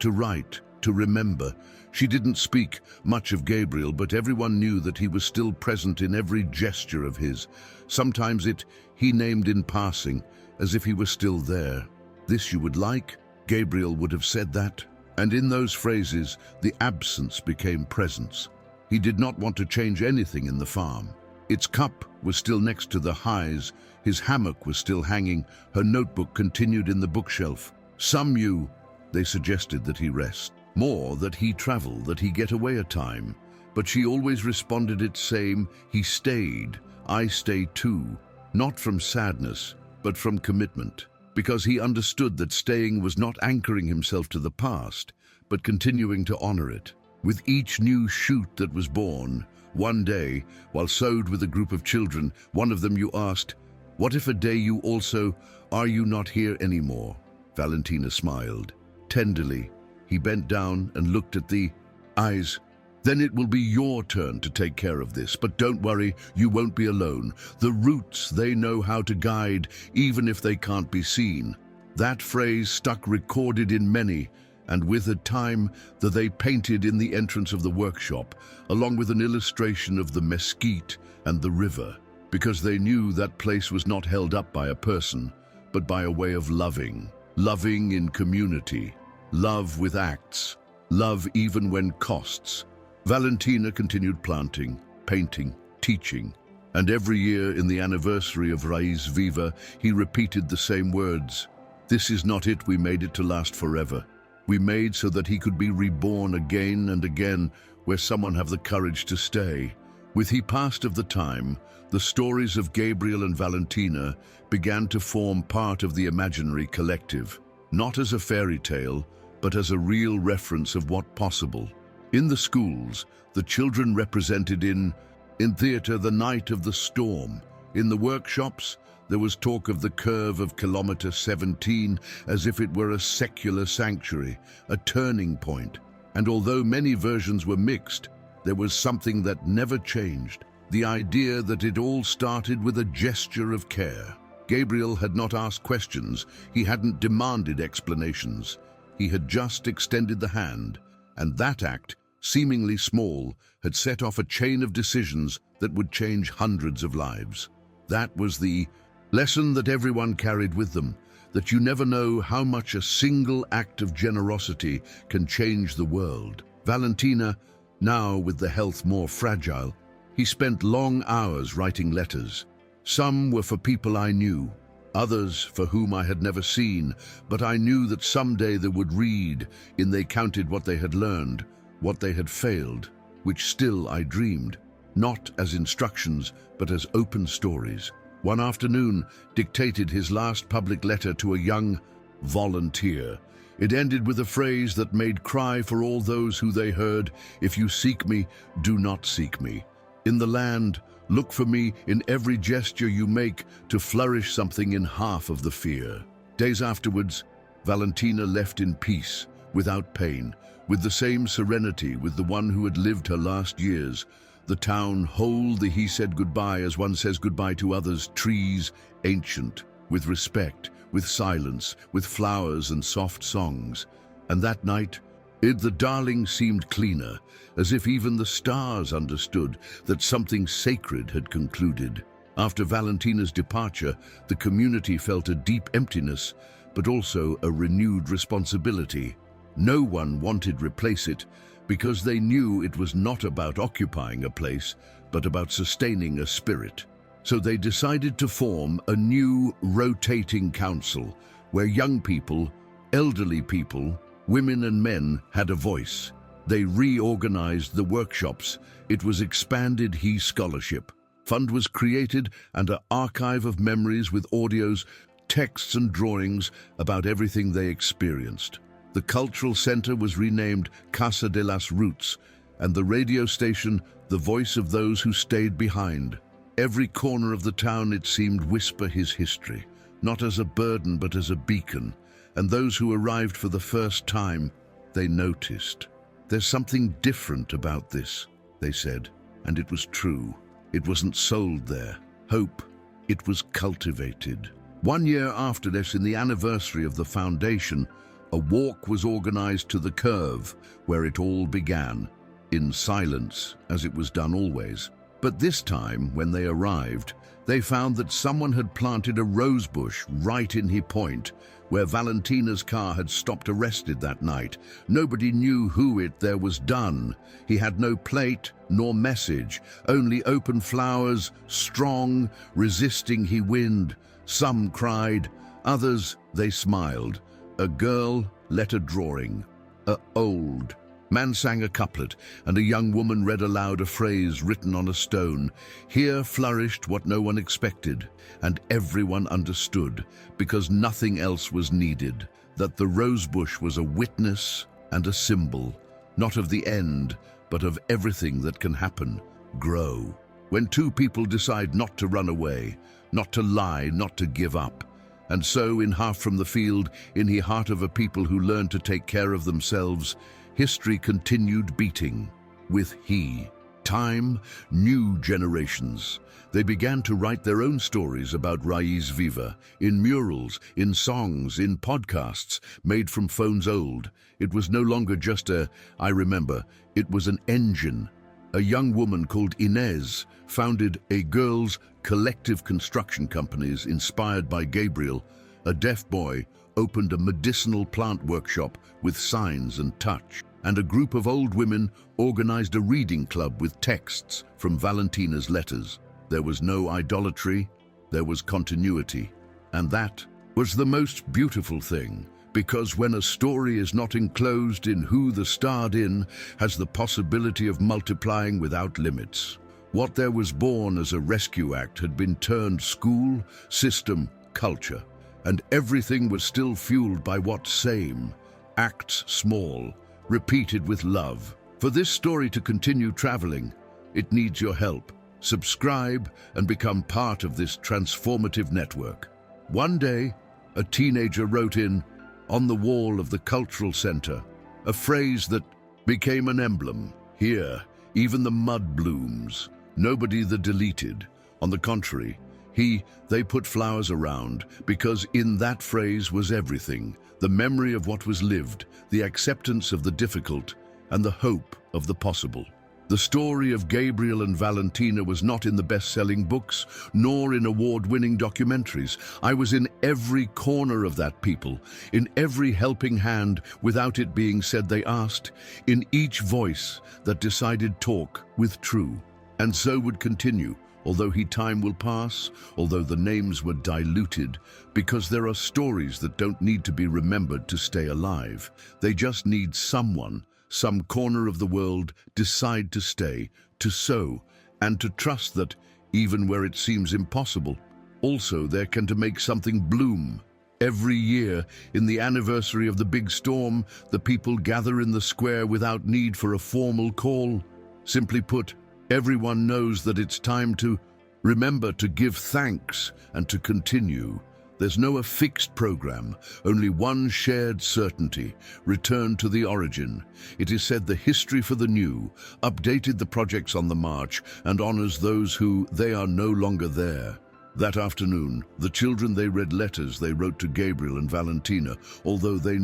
to write, to remember. She didn't speak much of Gabriel, but everyone knew that he was still present in every gesture of his. Sometimes he named in passing, as if he were still there. "This you would like?" Gabriel would have said that. And in those phrases, the absence became presence. He did not want to change anything in the farm. Its cup was still next to the highs, his hammock was still hanging, her notebook continued in the bookshelf. Some knew, they suggested that he rest. More, that he travel, that he get away a time. But she always responded it same, "He stayed, I stay too." Not from sadness, but from commitment. Because he understood that staying was not anchoring himself to the past, but continuing to honor it. With each new shoot that was born, one day, while sewed with a group of children, one of them you asked, "What if a day you also, are you not here anymore?" Valentina smiled. Tenderly, he bent down and looked at the eyes. "Then it will be your turn to take care of this, but don't worry, you won't be alone. The roots, they know how to guide, even if they can't be seen." That phrase stuck recorded in many, and with a time that they painted in the entrance of the workshop, along with an illustration of the mesquite and the river, because they knew that place was not held up by a person, but by a way of loving. Loving in community. Love with acts. Love even when costs. Valentina continued planting, painting, teaching, and every year in the anniversary of Raiz Viva, he repeated the same words. "This is not it, we made it to last forever. We made so that he could be reborn again and again, where someone have the courage to stay." With he passed of the time, the stories of Gabriel and Valentina began to form part of the imaginary collective, not as a fairy tale, but as a real reference of what possible. In the schools, the children represented in theater the night of the storm. In the workshops, there was talk of the curve of kilometer 17 as if it were a secular sanctuary, a turning point. And although many versions were mixed, there was something that never changed, the idea that it all started with a gesture of care. Gabriel had not asked questions, he hadn't demanded explanations. He had just extended the hand, and that act, seemingly small, had set off a chain of decisions that would change hundreds of lives. That was the lesson that everyone carried with them, that you never know how much a single act of generosity can change the world. Valentina, now with the health more fragile, he spent long hours writing letters. Some were for people I knew, others for whom I had never seen, but I knew that someday they would read, and they counted what they had learned, what they had failed, which still I dreamed, not as instructions, but as open stories. One afternoon dictated his last public letter to a young volunteer. It ended with a phrase that made cry for all those who they heard, "If you seek me, do not seek me. In the land, look for me in every gesture you make to flourish something in half of the fear." Days afterwards, Valentina left in peace, without pain, with the same serenity with the one who had lived her last years. The town whole, he said goodbye as one says goodbye to others, trees, ancient, with respect, with silence, with flowers and soft songs. And that night, the darling seemed cleaner, as if even the stars understood that something sacred had concluded. After Valentina's departure, the community felt a deep emptiness, but also a renewed responsibility. No one wanted to replace it, because they knew it was not about occupying a place, but about sustaining a spirit. So they decided to form a new rotating council, where young people, elderly people, women and men had a voice. They reorganized the workshops. It was expanded He Scholarship. Fund was created and an archive of memories with audios texts and drawings about everything they experienced. The cultural center was renamed Casa de las Roots, and the radio station the voice of those who stayed behind. Every corner of the town, it seemed, whisper his history, not as a burden but as a beacon, and those who arrived for the first time, they noticed. There's something different about this, they said, and it was true. It wasn't sold there. Hope, it was cultivated. 1 year after this, in the anniversary of the foundation, a walk was organized to the curve where it all began, in silence, as it was done always. But this time, when they arrived, they found that someone had planted a rose bush right in High Point, where Valentina's car had stopped arrested that night. Nobody knew who there was done. He had no plate nor message, only open flowers, strong, resisting he wind. Some cried, others they smiled. A girl let a drawing, old man sang a couplet, and a young woman read aloud a phrase written on a stone. Here flourished what no one expected, and everyone understood, because nothing else was needed, that the rosebush was a witness and a symbol, not of the end, but of everything that can happen, grow. When two people decide not to run away, not to lie, not to give up. And so, in Half from the Field, in the heart of a people who learned to take care of themselves, history continued beating with he. Time, new generations. They began to write their own stories about Raíz Viva, in murals, in songs, in podcasts, made from phones old. It was no longer just I remember, it was an engine. A young woman called Inez founded a girls' collective construction companies inspired by Gabriel. A deaf boy opened a medicinal plant workshop with signs and touch. And a group of old women organized a reading club with texts from Valentina's letters. There was no idolatry, there was continuity. And that was the most beautiful thing, because when a story is not enclosed in who the starred in, has the possibility of multiplying without limits. What there was born as a rescue act had been turned school, system, culture, and everything was still fueled by what same, acts small, repeated with love. For this story to continue traveling, it needs your help. Subscribe and become part of this transformative network. One day, a teenager wrote on the wall of the cultural center, a phrase that became an emblem. Here, even the mud blooms. Nobody the deleted. On the contrary, they put flowers around, because in that phrase was everything. The memory of what was lived, the acceptance of the difficult, and the hope of the possible. The story of Gabriel and Valentina was not in the best-selling books, nor in award-winning documentaries. I was in every corner of that people, in every helping hand, without it being said they asked, in each voice that decided talk with true. And so would continue, although time will pass, although the names were diluted, because there are stories that don't need to be remembered to stay alive. They just need someone, some corner of the world, decide to stay, to sow, and to trust that, even where it seems impossible, also there can to make something bloom. Every year, in the anniversary of the big storm, the people gather in the square without need for a formal call. Simply put, everyone knows that it's time to remember to give thanks and to continue. There's no fixed program, only one shared certainty, return to the origin. It is said the history for the new, updated the projects on the march, and honors those who they are no longer there. That afternoon, the children they read letters they wrote to Gabriel and Valentina, although they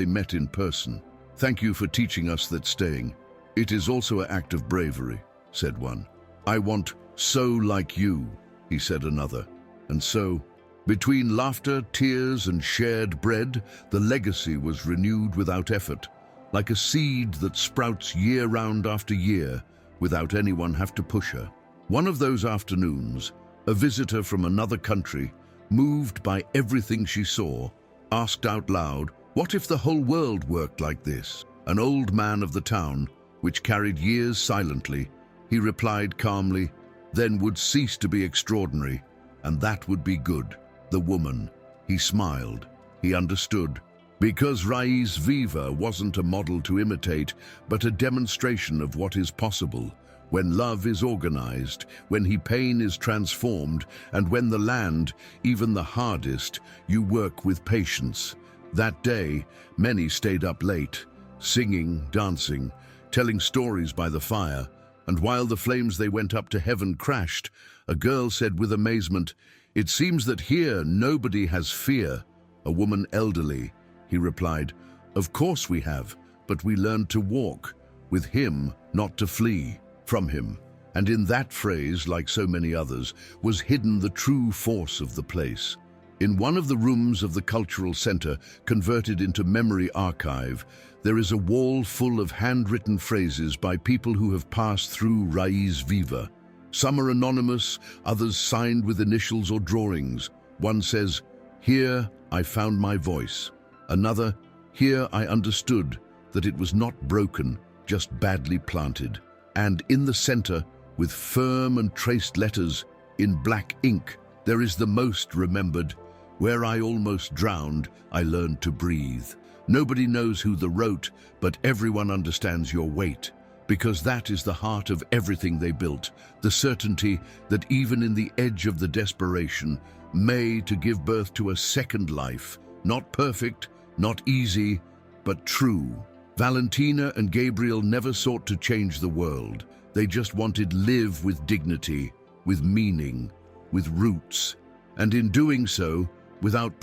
met in person. Thank you for teaching us that staying. It is also an act of bravery, said one. I want so like you, he said another. And so, between laughter, tears, and shared bread, the legacy was renewed without effort, like a seed that sprouts year-round after year, without anyone have to push her. One of those afternoons, a visitor from another country, moved by everything she saw, asked out loud, "What if the whole world worked like this?" An old man of the town, which carried years silently, he replied calmly, "Then would cease to be extraordinary, and that would be good." The woman, He smiled. He understood. Because Raíz Viva wasn't a model to imitate, but a demonstration of what is possible. When love is organized, when pain is transformed, and when the land, even the hardest, you work with patience. That day, many stayed up late, singing, dancing, telling stories by the fire, and while the flames they went up to heaven crashed, a girl said with amazement, "It seems that here nobody has fear." A woman elderly, he replied, "Of course we have, but we learned to walk with him, not to flee from him." And in that phrase, like so many others, was hidden the true force of the place. In one of the rooms of the cultural center, converted into memory archive, there is a wall full of handwritten phrases by people who have passed through Raíz Viva. Some are anonymous, others signed with initials or drawings. One says, "Here I found my voice." Another, "Here I understood that it was not broken, just badly planted." And in the center, with firm and traced letters, in black ink, there is the most remembered, "Where I almost drowned, I learned to breathe." Nobody knows who the wrote, but everyone understands your weight, because that is the heart of everything they built, the certainty that even in the edge of the desperation, to give birth to a second life, not perfect, not easy, but true. Valentina and Gabriel never sought to change the world. They just wanted to live with dignity, with meaning, with roots. And in doing so, without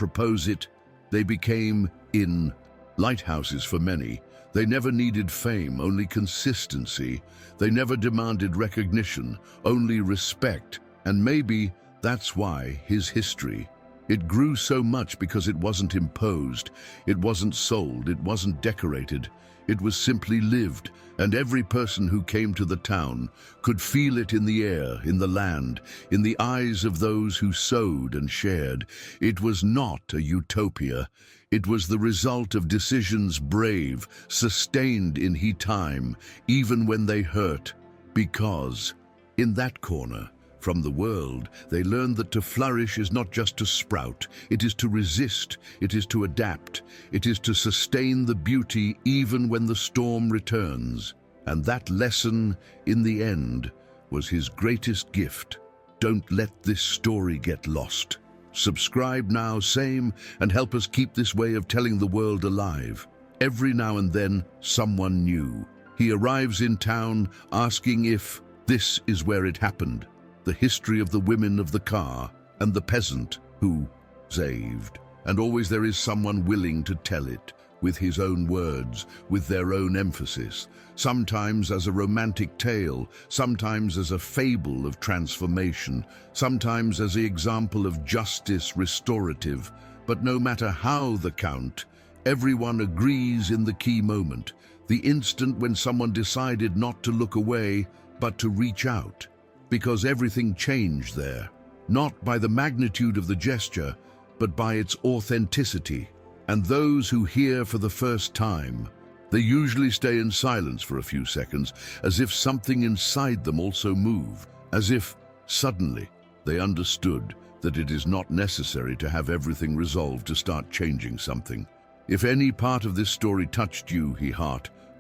it, they became lighthouses for many. They never needed fame, only consistency. They never demanded recognition, only respect. And maybe that's why his history, it grew so much because it wasn't imposed, it wasn't sold, it wasn't decorated. It was simply lived, and every person who came to the town could feel it in the air, in the land, in the eyes of those who sowed and shared. It was not a utopia. It was the result of decisions brave, sustained in time, even when they hurt. Because in that corner, from the world, they learned that to flourish is not just to sprout, it is to resist, it is to adapt, it is to sustain the beauty even when the storm returns. And that lesson, in the end, was his greatest gift. Don't let this story get lost. Subscribe now, same, and help us keep this way of telling the world alive. Every now and then, someone new. He arrives in town asking if this is where it happened. The history of the women of the car and the peasant who saved. And always there is someone willing to tell it, with his own words, with their own emphasis, sometimes as a romantic tale, sometimes as a fable of transformation, sometimes as the example of justice restorative. But no matter how the count, everyone agrees in the key moment, the instant when someone decided not to look away, but to reach out. Because everything changed there, not by the magnitude of the gesture, but by its authenticity. And those who hear for the first time, they usually stay in silence for a few seconds, as if something inside them also moved, as if, suddenly, they understood that it is not necessary to have everything resolved to start changing something. If any part of this story touched you,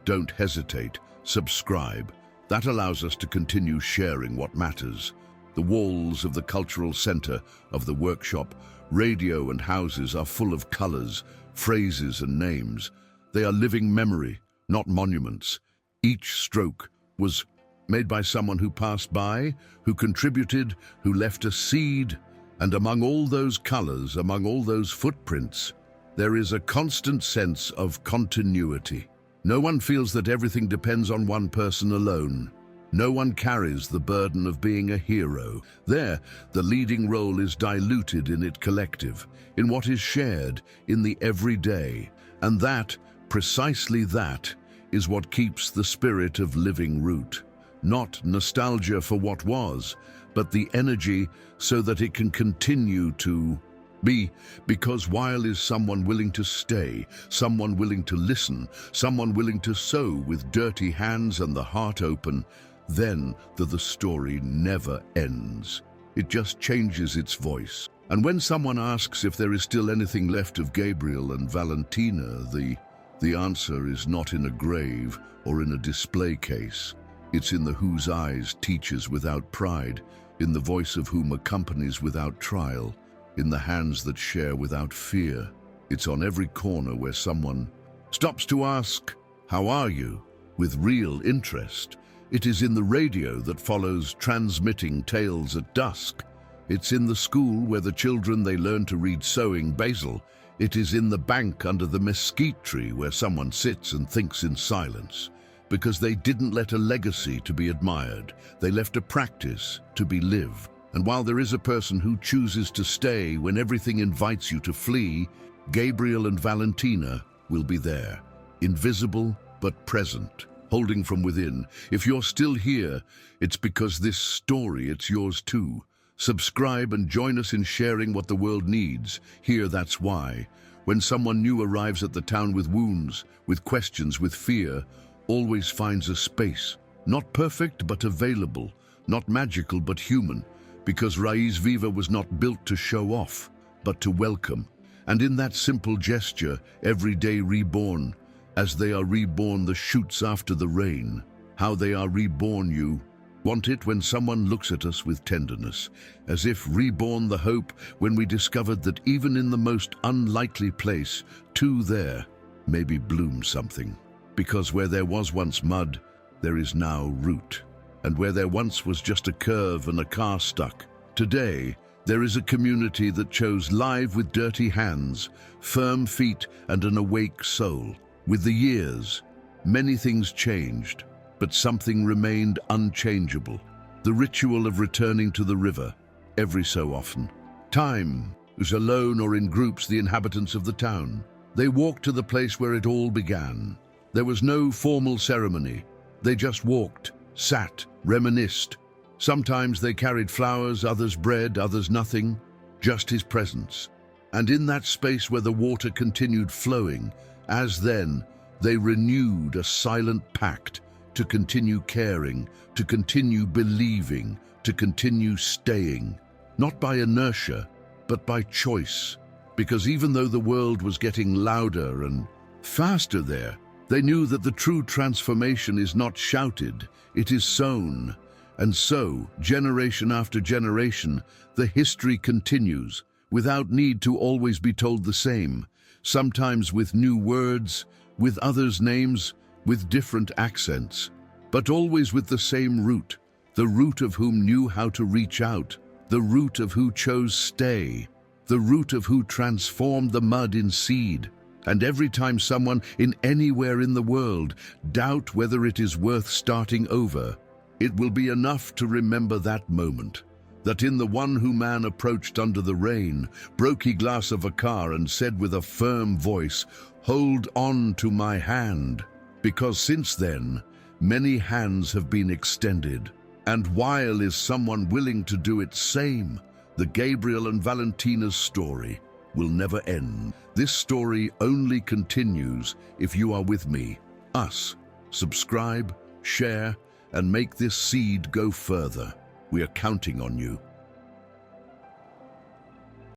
don't hesitate, subscribe. That allows us to continue sharing what matters. The walls of the cultural center, of the workshop, radio and houses are full of colors, phrases and names. They are living memory, not monuments. Each stroke was made by someone who passed by, who contributed, who left a seed. And among all those colors, among all those footprints, there is a constant sense of continuity. No one feels that everything depends on one person alone. No one carries the burden of being a hero. There, the leading role is diluted in it collective, in what is shared, in the everyday. And that, precisely that, is what keeps the spirit of living root. Not nostalgia for what was, but the energy so that it can continue to be, because while is someone willing to stay, someone willing to listen, someone willing to sow with dirty hands and the heart open, then the story never ends. It just changes its voice. And when someone asks if there is still anything left of Gabriel and Valentina, the answer is not in a grave or in a display case. It's in the whose eyes teaches without pride, in the voice of whom accompanies without trial, in the hands that share without fear. It's on every corner where someone stops to ask, "How are you?" with real interest. It is in the radio that follows, transmitting tales at dusk. It's in the school where the children they learn to read sowing basil. It is in the bank under the mesquite tree where someone sits and thinks in silence. Because they didn't let a legacy to be admired, they left a practice to be lived. And while there is a person who chooses to stay when everything invites you to flee, Gabriel and Valentina will be there, invisible but present, holding from within. If you're still here, it's because this story, it's yours too. Subscribe and join us in sharing what the world needs. Here, that's why. When someone new arrives at the town with wounds, with questions, with fear, always finds a space, not perfect but available, not magical but human, because Raiz Viva was not built to show off, but to welcome. And in that simple gesture, every day reborn, as they are reborn the shoots after the rain, how they are reborn. You want it when someone looks at us with tenderness, as if reborn the hope when we discovered that even in the most unlikely place, too there maybe blooms something. Because where there was once mud, there is now root. And where there once was just a curve and a car stuck, today there is a community that chose live with dirty hands, firm feet and an awake soul. With the years, many things changed, but something remained unchangeable. The ritual of returning to the river, every so often. Time is alone or in groups the inhabitants of the town. They walked to the place where it all began. There was no formal ceremony. They just walked, sat, reminisced. Sometimes they carried flowers, others bread, others nothing, just his presence. And in that space where the water continued flowing, as then, they renewed a silent pact to continue caring, to continue believing, to continue staying, not by inertia, but by choice. Because even though the world was getting louder and faster there, they knew that the true transformation is not shouted, it is sown. And so, generation after generation, the history continues, without need to always be told the same, sometimes with new words, with others' names, with different accents, but always with the same root, the root of whom knew how to reach out, the root of who chose stay, the root of who transformed the mud in seed. And every time someone in anywhere in the world doubt whether it is worth starting over, it will be enough to remember that moment, that in the one who man approached under the rain, broke he glass of a car and said with a firm voice, "Hold on to my hand," because since then, many hands have been extended. And while is someone willing to do it same, the Gabriel and Valentina's story will never end. This story only continues if you are with me, us. Subscribe, share, and make this seed go further. We are counting on you.